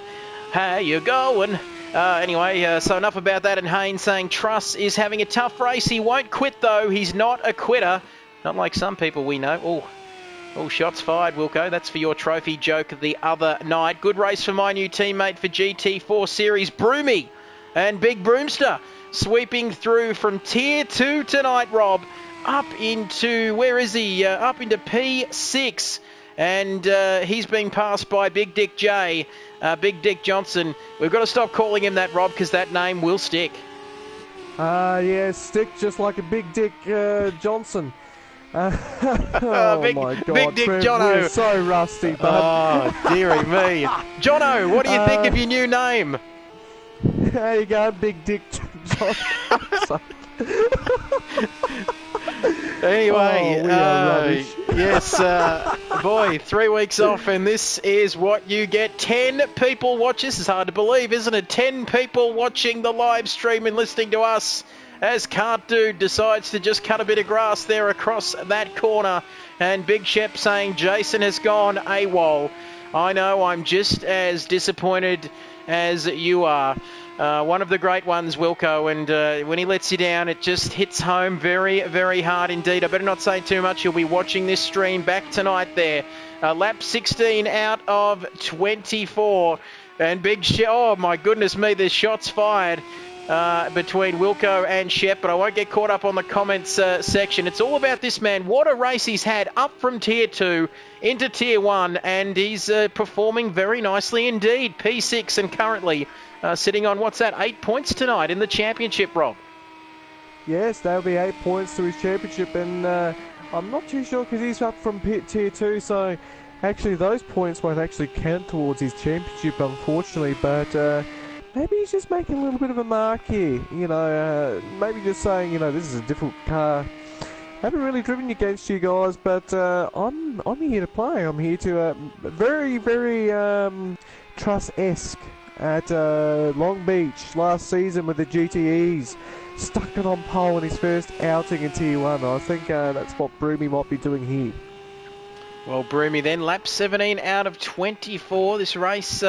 How you going? Anyway, so enough about that. And Haynes saying Truss is having a tough race. He won't quit, though. He's not a quitter. Not like some people we know. Oh, shots fired, Wilco. That's for your trophy joke the other night. Good race for my new teammate for GT4 Series, Broomy. And Big Broomster sweeping through from Tier 2 tonight, Rob. Up into, where is he? Up into P6. And he's being passed by Big Dick J. Big Dick Johnson. We've got to stop calling him that, Rob, because that name will stick. Yeah, stick just like a Big Dick Johnson. Oh my God, Big Dick Trev, Jono. we're so rusty, bud. Oh, dearie me. Jono, what do you think of your new name? There you go, Big Dick Johnson. Anyway, we are rubbish. Yes, boy, 3 weeks off, and this is what you get. 10 people watch. This is hard to believe, isn't it? 10 people watching the live stream and listening to us as Cart Dude decides to just cut a bit of grass there across that corner. And Big Shep saying Jason has gone AWOL. I know, I'm just as disappointed as you are. One of the great ones, Wilco, and when he lets you down, it just hits home very, very hard indeed. I better not say too much. You'll be watching this stream back tonight there. Lap 16 out of 24. And Big Shep, oh my goodness me, there's shots fired between Wilco and Shep, but I won't get caught up on the comments section. It's all about this man. What a race he's had, up from Tier 2 into Tier 1, and he's performing very nicely indeed. P6 and currently sitting on, what's that, 8 points tonight in the championship, Rob? Yes, that'll be 8 points to his championship, and I'm not too sure because he's up from Tier 2, so actually those points won't actually count towards his championship, unfortunately, but maybe he's just making a little bit of a mark here, you know, maybe just saying, you know, this is a difficult car. I haven't really driven against you guys, but I'm here to play. I'm here to very, very Truss-esque at Long Beach last season with the GTEs. Stuck it on pole in his first outing in Tier 1. I think that's what Broomy might be doing here. Well, Broomy then, lap 17 out of 24. This race,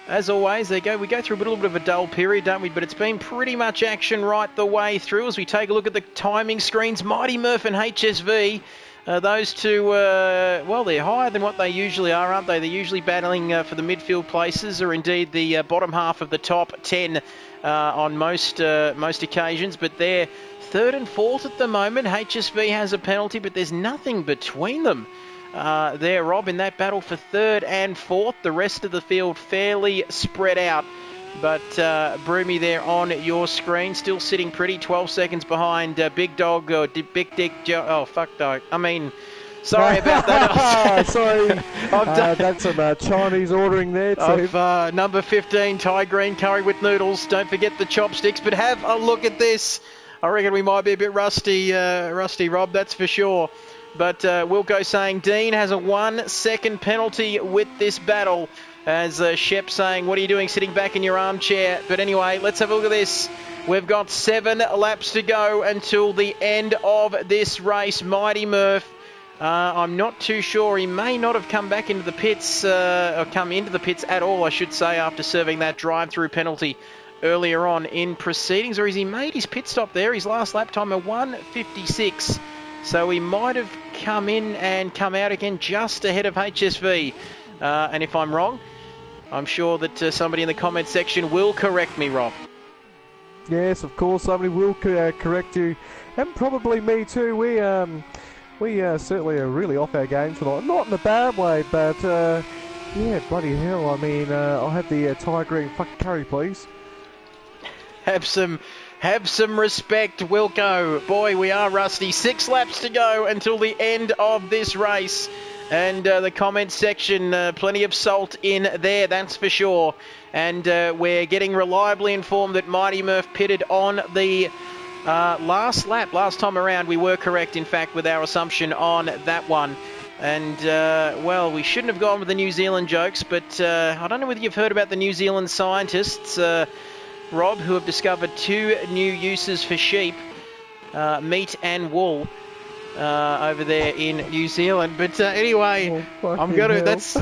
as always, we go through a little bit of a dull period, don't we? But it's been pretty much action right the way through. As we take a look at the timing screens, Mighty Murph and HSV, those two, well, they're higher than what they usually are, aren't they? They're usually battling for the midfield places, or indeed the bottom half of the top 10 on most occasions. But they're third and fourth at the moment. HSV has a penalty, but there's nothing between them. There, Rob, in that battle for third and fourth. The rest of the field fairly spread out. But Broomy there on your screen, still sitting pretty, 12 seconds behind Big Dog, or Big Dick, oh, fuck dog. I mean, sorry about that. Sorry, that's some Chinese ordering there too. Of number 15, Thai green curry with noodles. Don't forget the chopsticks, but have a look at this. I reckon we might be a bit rusty, Rob, that's for sure. But Wilco saying Dean has a 1 second penalty with this battle. As Shep saying, what are you doing sitting back in your armchair? But anyway, let's have a look at this. We've got 7 laps to go until the end of this race. Mighty Murph, I'm not too sure. He may not have come back into the pits, or come into the pits at all, I should say, after serving that drive-through penalty earlier on in proceedings. Or has he made his pit stop there? His last lap time, a 1:56. So he might have come in and come out again just ahead of HSV. And if I'm wrong, I'm sure that somebody in the comment section will correct me, Rob. Yes, of course, somebody will correct you, and probably me too. We certainly are really off our game tonight. Not in a bad way, but yeah, bloody hell. I mean, I'll have the Thai green fucking curry, please. Have some respect, Wilco. Boy, we are rusty. 6 laps to go until the end of this race. And the comment section, plenty of salt in there, that's for sure. And we're getting reliably informed that Mighty Murph pitted on the last lap. Last time around, we were correct, in fact, with our assumption on that one. And, well, we shouldn't have gone with the New Zealand jokes, but I don't know whether you've heard about the New Zealand scientists, Rob, who have discovered 2 new uses for sheep, meat and wool. Over there in New Zealand, but anyway, I'm gonna. That's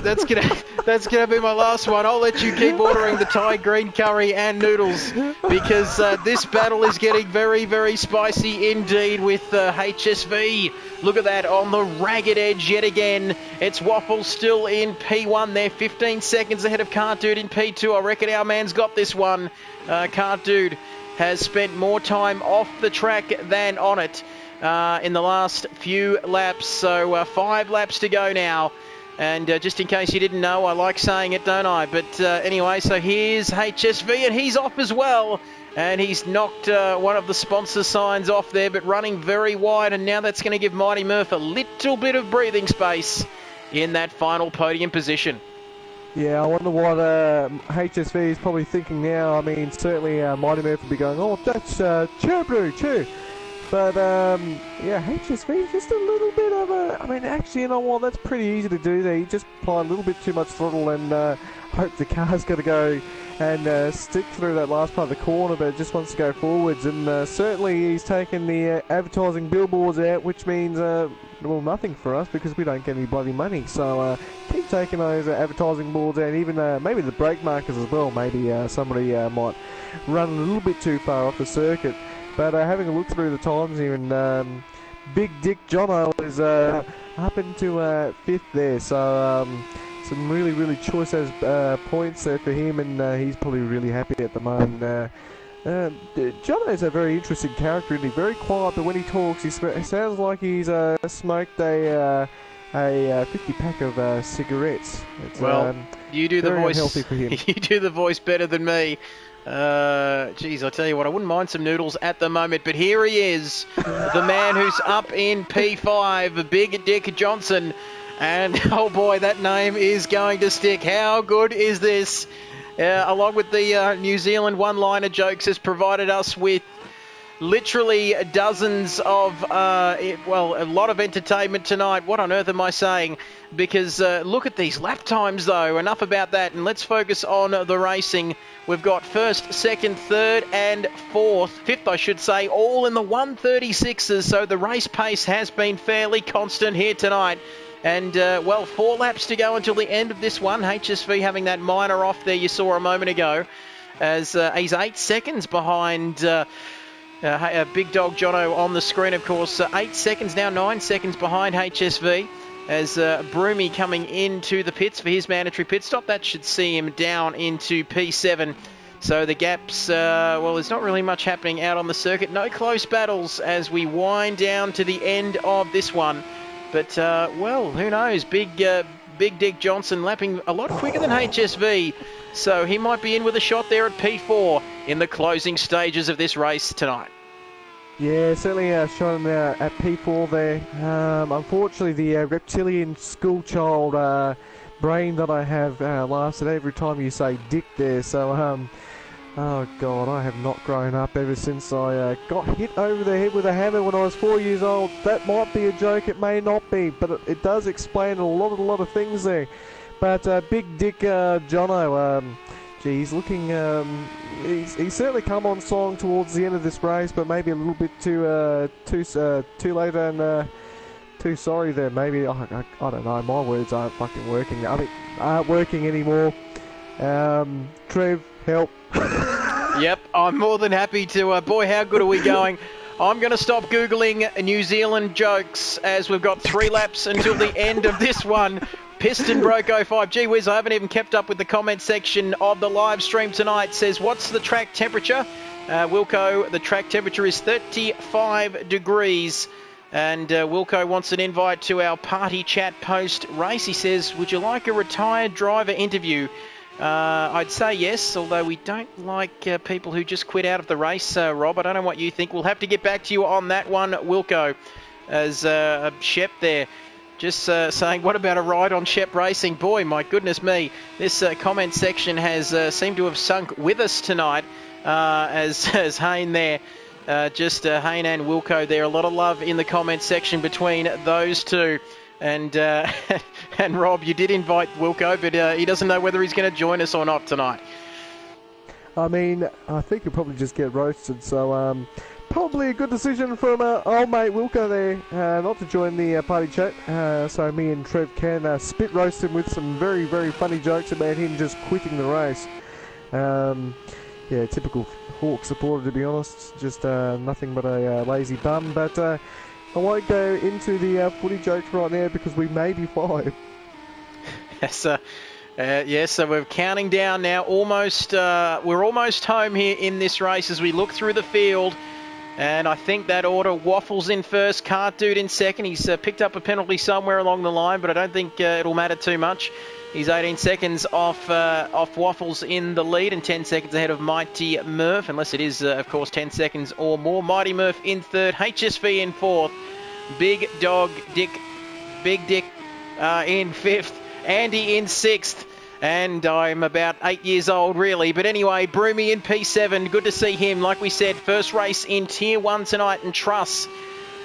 gonna be my last one. I'll let you keep ordering the Thai green curry and noodles because this battle is getting very, very spicy indeed with HSV. Look at that on the ragged edge yet again. It's Waffle still in P1 there, 15 seconds ahead of Can't Dude in P2. I reckon our man's got this one. Can't Dude has spent more time off the track than on it. In the last few laps, so 5 laps to go now, and just in case you didn't know, I like saying it, don't I? But anyway, so here's HSV, and he's off as well, and he's knocked one of the sponsor signs off there, but running very wide, and now that's going to give Mighty Murph a little bit of breathing space in that final podium position. Yeah, I wonder what HSV is probably thinking now. I mean, certainly Mighty Murph will be going, oh, that's chew. But, yeah, HSV, just a little bit of a... I mean, actually, you know what, that's pretty easy to do there. You just apply a little bit too much throttle and hope the car's going to go and stick through that last part of the corner, but it just wants to go forwards. And certainly he's taken the advertising billboards out, which means, well, nothing for us because we don't get any bloody money. So keep taking those advertising boards out, and even maybe the brake markers as well. Maybe somebody might run a little bit too far off the circuit. But having a look through the times here, and Big Dick Jono is up into 5th there. So some really, really choice as points there for him, and he's probably really happy at the moment. Jono's a very interesting character, isn't he? Very quiet, but when he talks, he sounds like he's smoked a 50-pack of cigarettes. It's, well, you do the voice. Healthy for him. You do the voice better than me. Geez, I tell you what, I wouldn't mind some noodles at the moment, but here he is, the man who's up in P5, Big Dick Johnson, and oh boy, that name is going to stick. How good is this? Along with the New Zealand one-liner jokes, has provided us with literally dozens of, well, a lot of entertainment tonight. What on earth am I saying? Because look at these lap times, though. Enough about that, and let's focus on the racing. We've got 1st, 2nd, 3rd, and 5th, I should say, all in the 136s, so the race pace has been fairly constant here tonight. And, well, 4 laps to go until the end of this one. HSV having that minor off there you saw a moment ago, as he's 8 seconds behind... Big Dog Jono on the screen, of course. 8 seconds now, 9 seconds behind HSV. As Broomy coming into the pits for his mandatory pit stop. That should see him down into P7. So the gaps, well, there's not really much happening out on the circuit. No close battles as we wind down to the end of this one. But, well, who knows? Big Big Dick Johnson lapping a lot quicker than HSV. So he might be in with a shot there at P4 in the closing stages of this race tonight. Yeah, certainly shone at P4 there. Unfortunately, the reptilian schoolchild brain that I have lasted every time you say dick there. So, oh God, I have not grown up ever since I got hit over the head with a hammer when I was 4 years old. That might be a joke, it may not be, but it does explain a lot of things there. But Big Dick Jono, gee, he's looking, he's certainly come on strong towards the end of this race, but maybe a little bit too late and too sorry there. Maybe, I don't know, my words aren't fucking working. I mean, aren't working anymore. Trev, help. Yep, I'm more than happy to. Boy, how good are we going? I'm going to stop Googling New Zealand jokes as we've got 3 laps until the end of this one. Piston broke 05. Gee whiz, I haven't even kept up with the comment section of the live stream tonight. Says, what's the track temperature? Wilco, the track temperature is 35 degrees. And Wilco wants an invite to our party chat post-race. He says, would you like a retired driver interview? I'd say yes, although we don't like people who just quit out of the race, Rob. I don't know what you think. We'll have to get back to you on that one, Wilco. As Shep there just saying, what about a ride on Shep Racing? Boy, my goodness me. This comment section has seemed to have sunk with us tonight as Hayne there. Hayne and Wilco there. A lot of love in the comment section between those two. And and Rob, you did invite Wilco, but he doesn't know whether he's going to join us or not tonight. I mean, I think he'll probably just get roasted, so probably a good decision from old mate Wilco there not to join the party chat. So me and Trev can spit roast him with some very, very funny jokes about him just quitting the race. Yeah, typical Hawk supporter, to be honest. Just nothing but a lazy bum, but I won't go into the footy jokes right now because we may be 5. Yes, so we're counting down now. We're almost home here in this race as we look through the field. And I think that order, Waffles in first, Cart Dude in second. He's picked up a penalty somewhere along the line, but I don't think it'll matter too much. He's 18 seconds off Waffles in the lead and 10 seconds ahead of Mighty Murph, unless it is, of course, 10 seconds or more. Mighty Murph in third, HSV in fourth, Big Dick in fifth, Andy in sixth. And I'm about 8 years old, really. But anyway, Broomy in P7. Good to see him. Like we said, first race in Tier 1 tonight in Truss.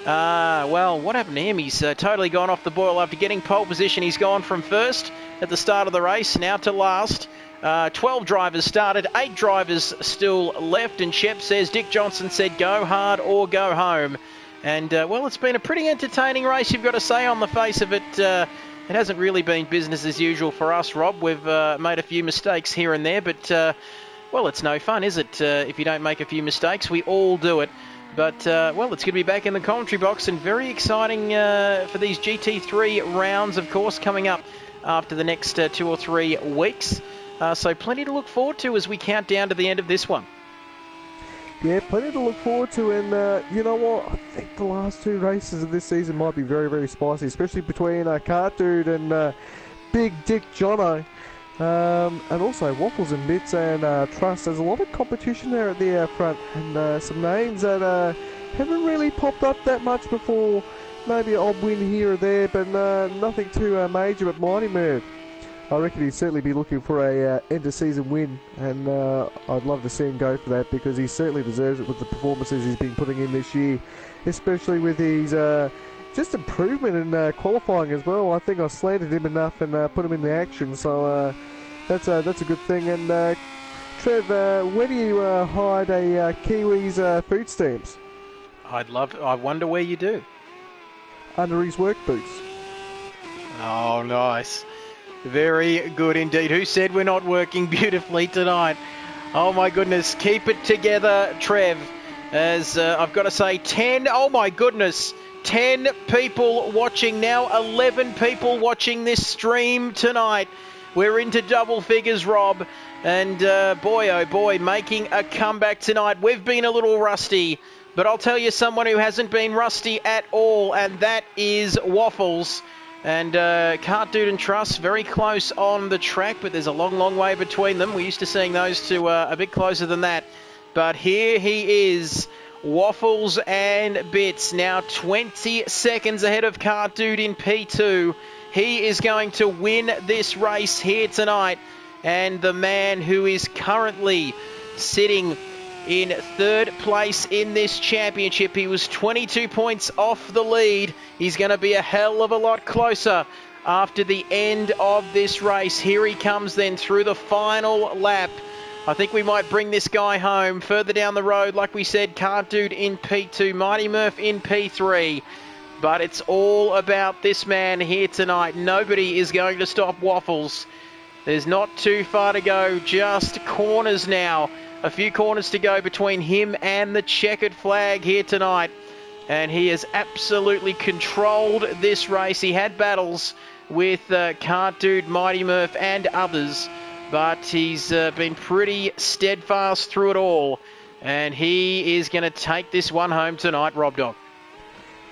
Well, what happened to him? He's totally gone off the boil after getting pole position. He's gone from first at the start of the race, now to last. 12 drivers started, 8 drivers still left. And Shep says, Dick Johnson said, go hard or go home. And, well, it's been a pretty entertaining race, you've got to say, on the face of it. It hasn't really been business as usual for us, Rob. We've made a few mistakes here and there, but, well, it's no fun, is it? If you don't make a few mistakes, we all do it. But, well, it's going to be back in the commentary box and very exciting for these GT3 rounds, of course, coming up after the next 2 or 3 weeks. So plenty to look forward to as we count down to the end of this one. Yeah, plenty to look forward to, and you know what? I think the last 2 races of this season might be very, very spicy, especially between Cart Dude and Big Dick Jono, and also Waffles and Bits and Trust. There's a lot of competition there at the front, and some names that haven't really popped up that much before. Maybe an odd win here or there, but nothing too major. But Mighty Murph, I reckon he'd certainly be looking for a end-of-season win, and I'd love to see him go for that because he certainly deserves it with the performances he's been putting in this year, especially with his just improvement in qualifying as well. I think I slanted him enough and put him in the action, so that's a good thing. And Trev, where do you hide a Kiwi's food stamps? I wonder where you do. Under his work boots. Oh, nice. Very good indeed. Who said we're not working beautifully tonight? Oh my goodness. Keep it together, Trev. As I've got to say, 10 people watching now. 11 people watching this stream tonight. We're into double figures, Rob. And boy, oh boy, making a comeback tonight. We've been a little rusty, but I'll tell you someone who hasn't been rusty at all, and that is Waffles. And Cart Dude and Truss very close on the track, but there's a long, long way between them. We're used to seeing those two a bit closer than that. But here he is, Waffles and Bits, now 20 seconds ahead of Cart Dude in P2. He is going to win this race here tonight. And the man who is currently sitting in third place in this championship, he was 22 points off the lead. He's going to be a hell of a lot closer after the end of this race. Here he comes then through the final lap. I think we might bring this guy home. Further down the road, like we said, Cart Dude in P2, Mighty Murph in P3. But it's all about this man here tonight. Nobody is going to stop Waffles. There's not too far to go, just corners now. A few corners to go between him and the checkered flag here tonight. And he has absolutely controlled this race. He had battles with Cart Dude, Mighty Murph and others, but he's been pretty steadfast through it all. And he is going to take this one home tonight, Rob Dog.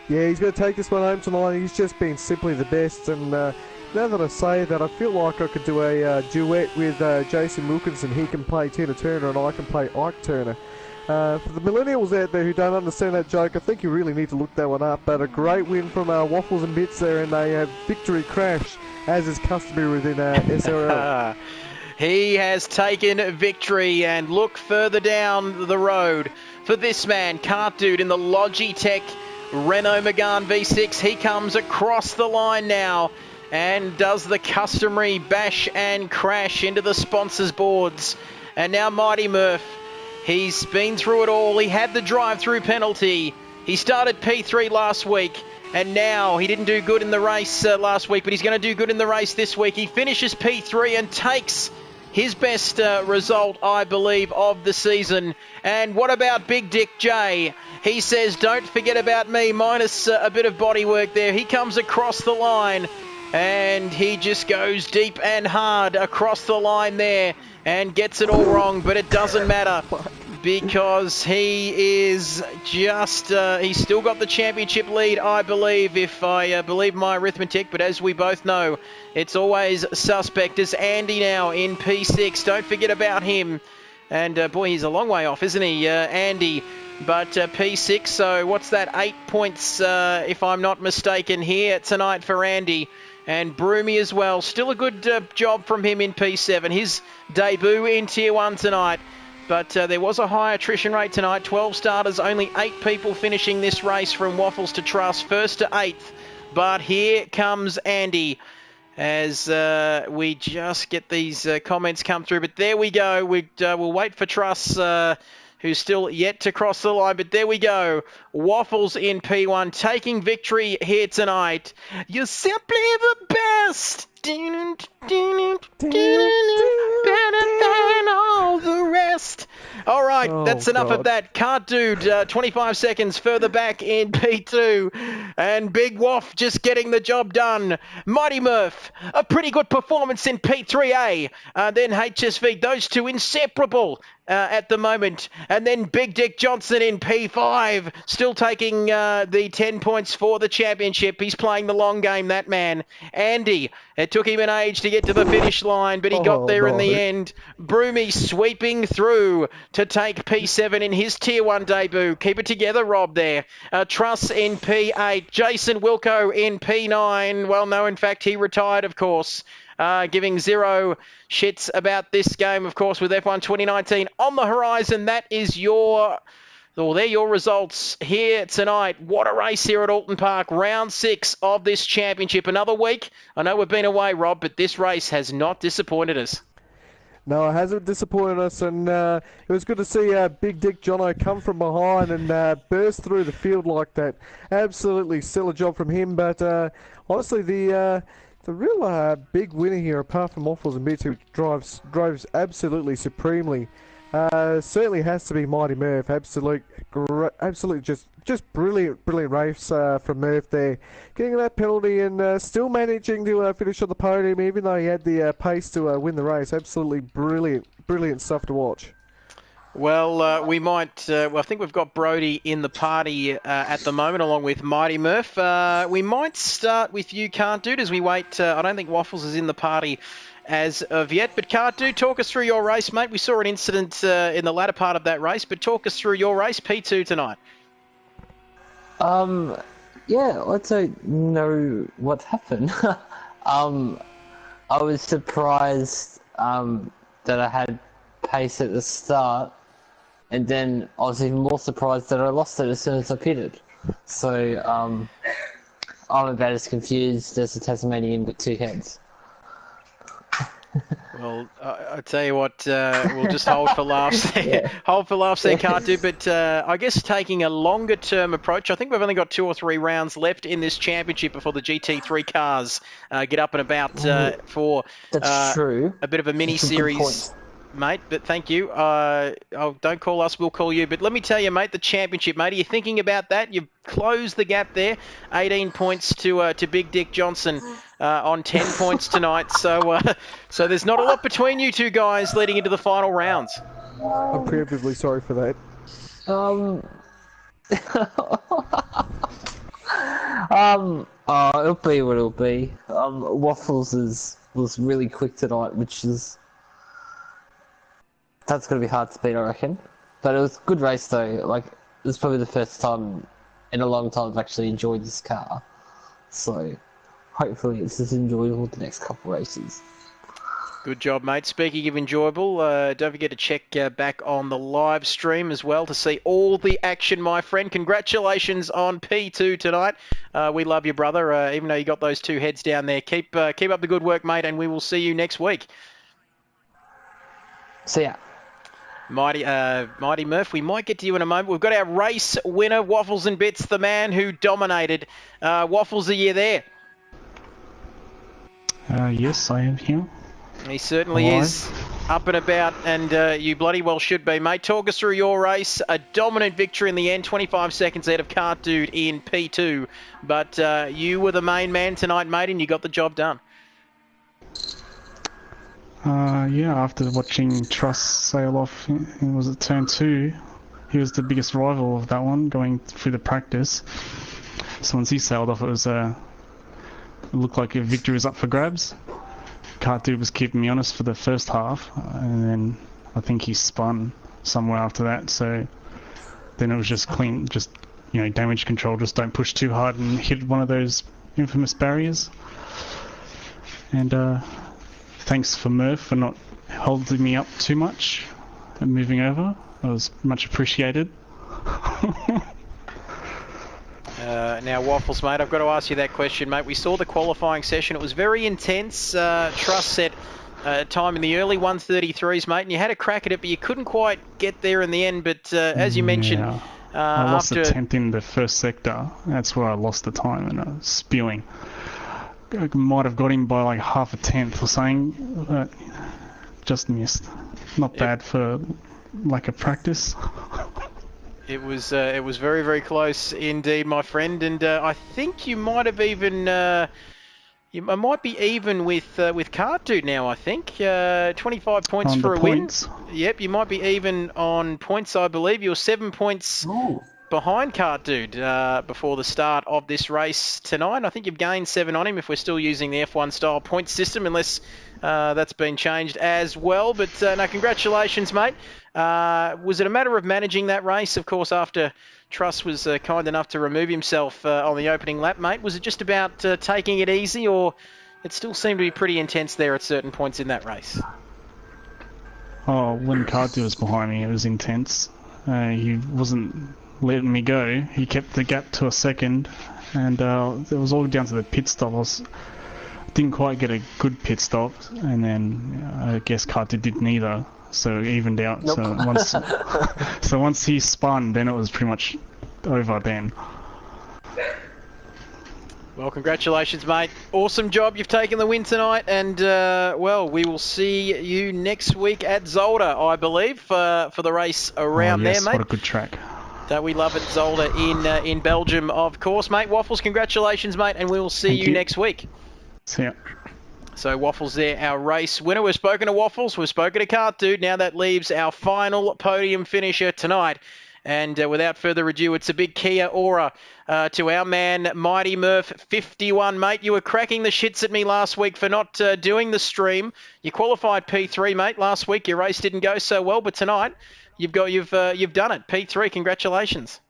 Yeah, he's going to take this one home tonight. He's just been simply the best. And now that I say that, I feel like I could do a duet with Jason Wilkinson. He can play Tina Turner and I can play Ike Turner. For the millennials out there who don't understand that joke, I think you really need to look that one up. But a great win from Waffles and Bits there, and a victory crash, as is customary within SRL. He has taken victory, and look further down the road for this man, Cart Dude, in the Logitech Renault Megane V6. He comes across the line now and does the customary bash and crash into the sponsors boards. And now Mighty Murph, he's been through it all. He had the drive-through penalty. He started P3 last week, and now he didn't do good in the race last week, but he's going to do good in the race this week. He finishes P3 and takes his best result, I believe, of the season. And what about Big Dick J? He says, don't forget about me, minus a bit of body work there. He comes across the line, and he just goes deep and hard across the line there and gets it all wrong, but it doesn't matter because he is just, he's still got the championship lead, I believe, if I believe my arithmetic, but as we both know, it's always suspect. As Andy now in P6, don't forget about him. And boy, he's a long way off, isn't he, Andy? But P6, so what's that, 8 points, if I'm not mistaken, here tonight for Andy. And Broomy as well. Still a good job from him in P7. His debut in Tier 1 tonight. But there was a high attrition rate tonight. 12 starters, only 8 people finishing this race from Waffles to Truss, 1st to 8th. But here comes Andy as we just get these comments come through. But there we go. We'll wait for Truss, who's still yet to cross the line. But there we go. Waffles in P1 taking victory here tonight. You're simply the best. Better than all the rest. All right, that's enough of that. Cart Dude, 25 seconds further back in P2. And Big Waff just getting the job done. Mighty Murph, a pretty good performance in P3A. Then HSV, those two inseparable at the moment. And then Big Dick Johnson in P5, still taking the 10 points for the championship. He's playing the long game, that man. Andy, it took him an age to get to the finish line, but he got there in the end. Broomy sweeping through to take P7 in his Tier 1 debut. Keep it together, Rob, there. Truss in P8. Jason Wilco in P9. Well, no, in fact, he retired, of course. Giving zero shits about this game, of course, with F1 2019 on the horizon. That is your... Well, they're your results here tonight. What a race here at Oulton Park. Round 6 of this championship. Another week. I know we've been away, Rob, but this race has not disappointed us. No, it hasn't disappointed us, and it was good to see Big Dick Jono come from behind and burst through the field like that. Absolutely stellar job from him, but honestly, the real big winner here, apart from Waffles and Bits, who drives absolutely supremely, certainly has to be Mighty Murph. Absolutely just brilliant race from Murph there, getting that penalty and still managing to finish on the podium, even though he had the pace to win the race. Absolutely brilliant stuff to watch. Well, we might. Well, I think we've got Brodie in the party at the moment, along with Mighty Murph. We might start with you, Can't Dude, as we wait. I don't think Waffles is in the party as of yet, but Can't Dude, talk us through your race, mate. We saw an incident in the latter part of that race, but talk us through your race, P2 tonight. Yeah, I don't know what happened. I was surprised that I had pace at the start, and then I was even more surprised that I lost it as soon as I pitted. So I'm about as confused as a Tasmanian with two heads. Well, I tell you what, we'll just hold for laughs there. Yeah. Hold for laughs there, Can't Do. But I guess taking a longer-term approach, I think we've only got 2 or 3 rounds left in this championship before the GT3 cars get up and about for That's true. A bit of a mini-series. Mate, but thank you. Don't call us, we'll call you. But let me tell you, mate, the championship, mate, are you thinking about that? You've closed the gap there. 18 points to Big Dick Johnson on 10 points tonight. So there's not a lot between you two guys leading into the final rounds. I'm preemptively sorry for that. It'll be what it'll be. Waffles was really quick tonight, which is... That's going to be hard to beat, I reckon. But it was a good race, though. Like, it was probably the first time in a long time I've actually enjoyed this car. So, hopefully it's as enjoyable the next couple races. Good job, mate. Speaking of enjoyable, don't forget to check back on the live stream as well to see all the action, my friend. Congratulations on P2 tonight. We love you, brother, even though you got those 2 heads down there. Keep up the good work, mate, and we will see you next week. See ya. Mighty Murph, we might get to you in a moment. We've got our race winner, Waffles and Bits, the man who dominated. Waffles, are you there? Yes, I am here. He certainly is up and about, and you bloody well should be, mate. Talk us through your race. A dominant victory in the end, 25 seconds ahead of Can't Dude in P2. But you were the main man tonight, mate, and you got the job done. Yeah, after watching Truss sail off, was it turn 2? He was the biggest rival of that one, going through the practice. So once he sailed off, it looked like a victory was up for grabs. Can't Dude was keeping me honest for the first half, and then I think he spun somewhere after that. So then it was just clean, just damage control. Just don't push too hard and hit one of those infamous barriers. And thanks for Murph for not holding me up too much and moving over. That was much appreciated. Now, Waffles, mate, I've got to ask you that question, mate. We saw the qualifying session. It was very intense. Truss set time in the early 1:33s, mate, and you had a crack at it, but you couldn't quite get there in the end. But as you mentioned... I lost a tenth in the first sector. That's where I lost the time, and I was spewing. I might have got him by like half a tenth or something. Just missed. Not bad for lack of practice. It was very, very close indeed, my friend. And I think you might have even you might be even with Can't Dude now. I think 25 points on for a points. Win. Yep, you might be even on points. I believe you're 7 points. Ooh. Behind Can't Dude before the start of this race tonight. I think you've gained 7 on him if we're still using the F1 style point system, unless that's been changed as well. But no, congratulations, mate. Was it a matter of managing that race? Of course, after Truss was kind enough to remove himself on the opening lap, mate. Was it just about taking it easy, or it still seemed to be pretty intense there at certain points in that race? Oh, when Can't Dude was behind me, it was intense. He wasn't letting me go. He kept the gap to a second, and it was all down to the pit stop. Didn't quite get a good pit stop, and then I guess Can't Dude did neither, so it evened out. Nope. So once he spun, then it was pretty much over then. Well, congratulations, mate. Awesome job. You've taken the win tonight, and well, we will see you next week at Zolder, I believe, for the race around there, mate. What a good track. That we love at Zolder in Belgium, of course, mate. Waffles, congratulations, mate, and we will see you next week. See ya. So Waffles there, our race winner. We've spoken to Waffles, we've spoken to Cart Dude. Now that leaves our final podium finisher tonight. And without further ado, it's a big Kia Ora to our man, Mighty Murph 51. Mate, you were cracking the shits at me last week for not doing the stream. You qualified P3, mate. Last week your race didn't go so well, but tonight you've done it. P3, congratulations.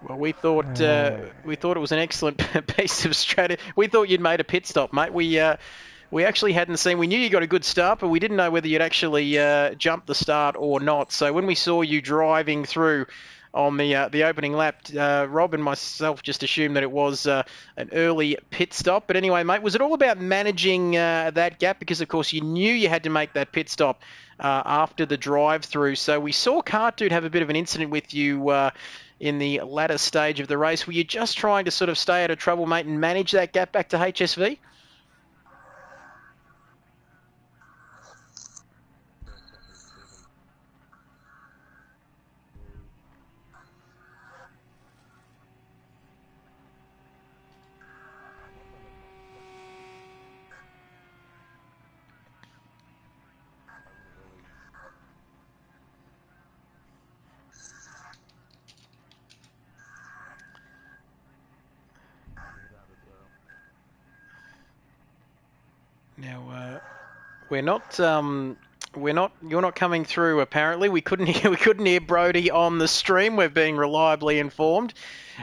Well, we thought it was an excellent piece of strategy. We thought you'd made a pit stop, mate. We actually hadn't seen. We knew you got a good start, but we didn't know whether you'd actually jump the start or not. So when we saw you driving through on the opening lap, Rob and myself just assumed that it was an early pit stop. But anyway, mate, was it all about managing that gap? Because, of course, you knew you had to make that pit stop after the drive-through. So we saw Cart Dude have a bit of an incident with you in the latter stage of the race. Were you just trying to sort of stay out of trouble, mate, and manage that gap back to HSV? Now, you're not coming through, apparently. We couldn't hear Brody on the stream. We're being reliably informed.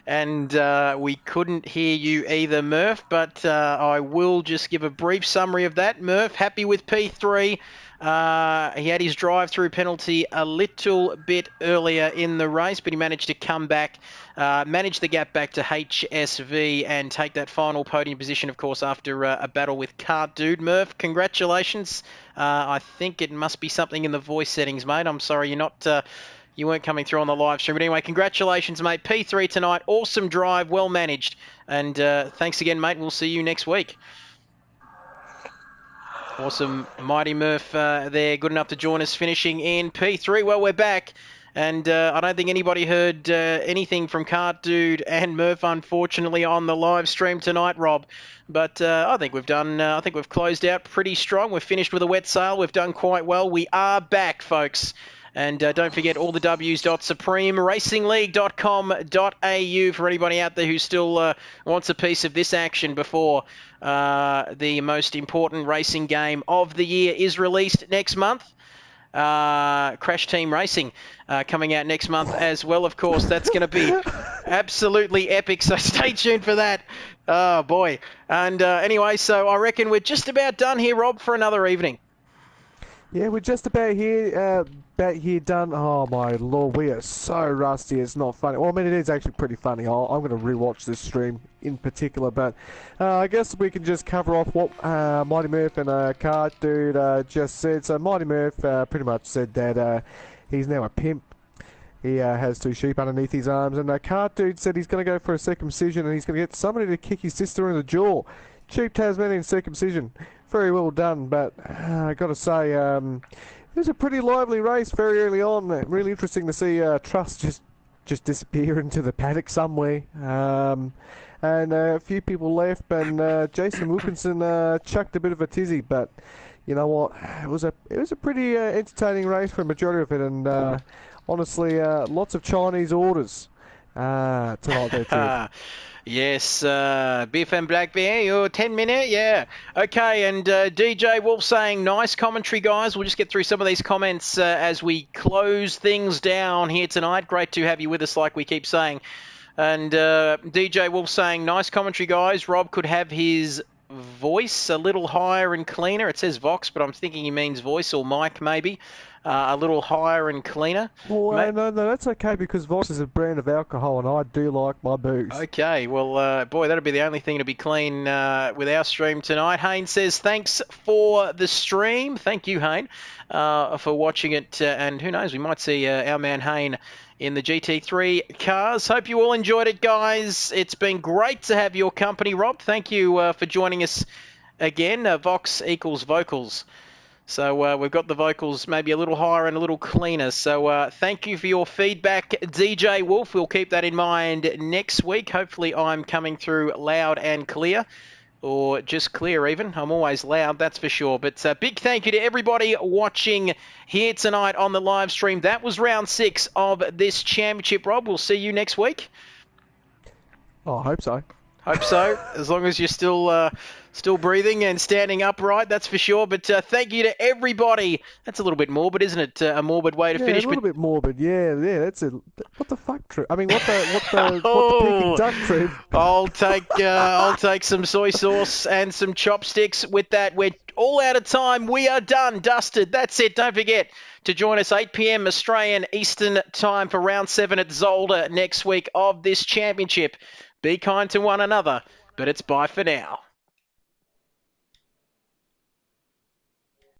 And we couldn't hear you either, Murph, but I will just give a brief summary of that. Murph, happy with P3. He had his drive-through penalty a little bit earlier in the race, but he managed to come back, manage the gap back to HSV and take that final podium position, of course, after a battle with Cart Dude. Murph, congratulations. I think it must be something in the voice settings, mate. I'm sorry you weren't coming through on the live stream. But anyway, congratulations, mate. P3 tonight. Awesome drive. Well managed. And thanks again, mate. We'll see you next week. Awesome. Mighty Murph there. Good enough to join us finishing in P3. Well, we're back. And I don't think anybody heard anything from Cart Dude and Murph, unfortunately, on the live stream tonight, Rob. But I think we've closed out pretty strong. We've finished with a wet sail. We've done quite well. We are back, folks. And don't forget all the w's.supremeracingleague.com.au for anybody out there who still wants a piece of this action before the most important racing game of the year is released next month. Crash Team Racing coming out next month as well, of course. That's going to be absolutely epic, so stay tuned for that. Oh, boy. And anyway, so I reckon we're just about done here, Rob, for another evening. Yeah, we're just about here done. Oh my lord, we are so rusty. It's not funny. Well, I mean, it is actually pretty funny. I'm going to rewatch this stream in particular, but I guess we can just cover off what Mighty Murph and Cart Dude just said. So Mighty Murph pretty much said that he's now a pimp. He has 2 sheep underneath his arms, and Cart Dude said he's going to go for a circumcision, and he's going to get somebody to kick his sister in the jaw. Cheap Tasmanian circumcision. Very well done, but I got to say, it was a pretty lively race very early on. Really interesting to see Truss just disappear into the paddock somewhere. And a few people left, and Jason Wilkinson chucked a bit of a tizzy, but you know what? It was a pretty entertaining race for a majority of it, and honestly, lots of Chinese orders tonight there too. Yes, Biff and Black Bear, your 10-minute, yeah. Okay, and DJ Wolf saying, nice commentary, guys. We'll just get through some of these comments as we close things down here tonight. Great to have you with us, like we keep saying. And DJ Wolf saying, nice commentary, guys. Rob could have his voice a little higher and cleaner. It says Vox, but I'm thinking he means voice or mic, maybe. a little higher and cleaner. Well, no, that's okay because Vox is a brand of alcohol, and I do like my booze. Okay, well, boy, that'll be the only thing to be clean with our stream tonight. Hayne says, thanks for the stream. Thank you, Hayne, for watching it. And who knows, we might see our man Hayne in the GT3 cars. Hope you all enjoyed it, guys. It's been great to have your company, Rob. Thank you for joining us again. Vox equals vocals. So we've got the vocals maybe a little higher and a little cleaner. So thank you for your feedback, DJ Wolf. We'll keep that in mind next week. Hopefully I'm coming through loud and clear, or just clear even. I'm always loud, that's for sure. But big thank you to everybody watching here tonight on the live stream. That was round 6 of this championship, Rob. We'll see you next week. Oh, I hope so. Hope so, as long as you're still breathing and standing upright, that's for sure. But thank you to everybody. That's a little bit morbid, isn't it? A morbid way to finish. A little bit morbid, yeah. That's it. What the fuck, Trip? I mean, what the Peking duck, Trip? I'll take some soy sauce and some chopsticks. With that, we're all out of time. We are done, dusted. That's it. Don't forget to join us 8 p.m. Australian Eastern Time for round 7 at Zolder next week of this championship. Be kind to one another, but it's bye for now.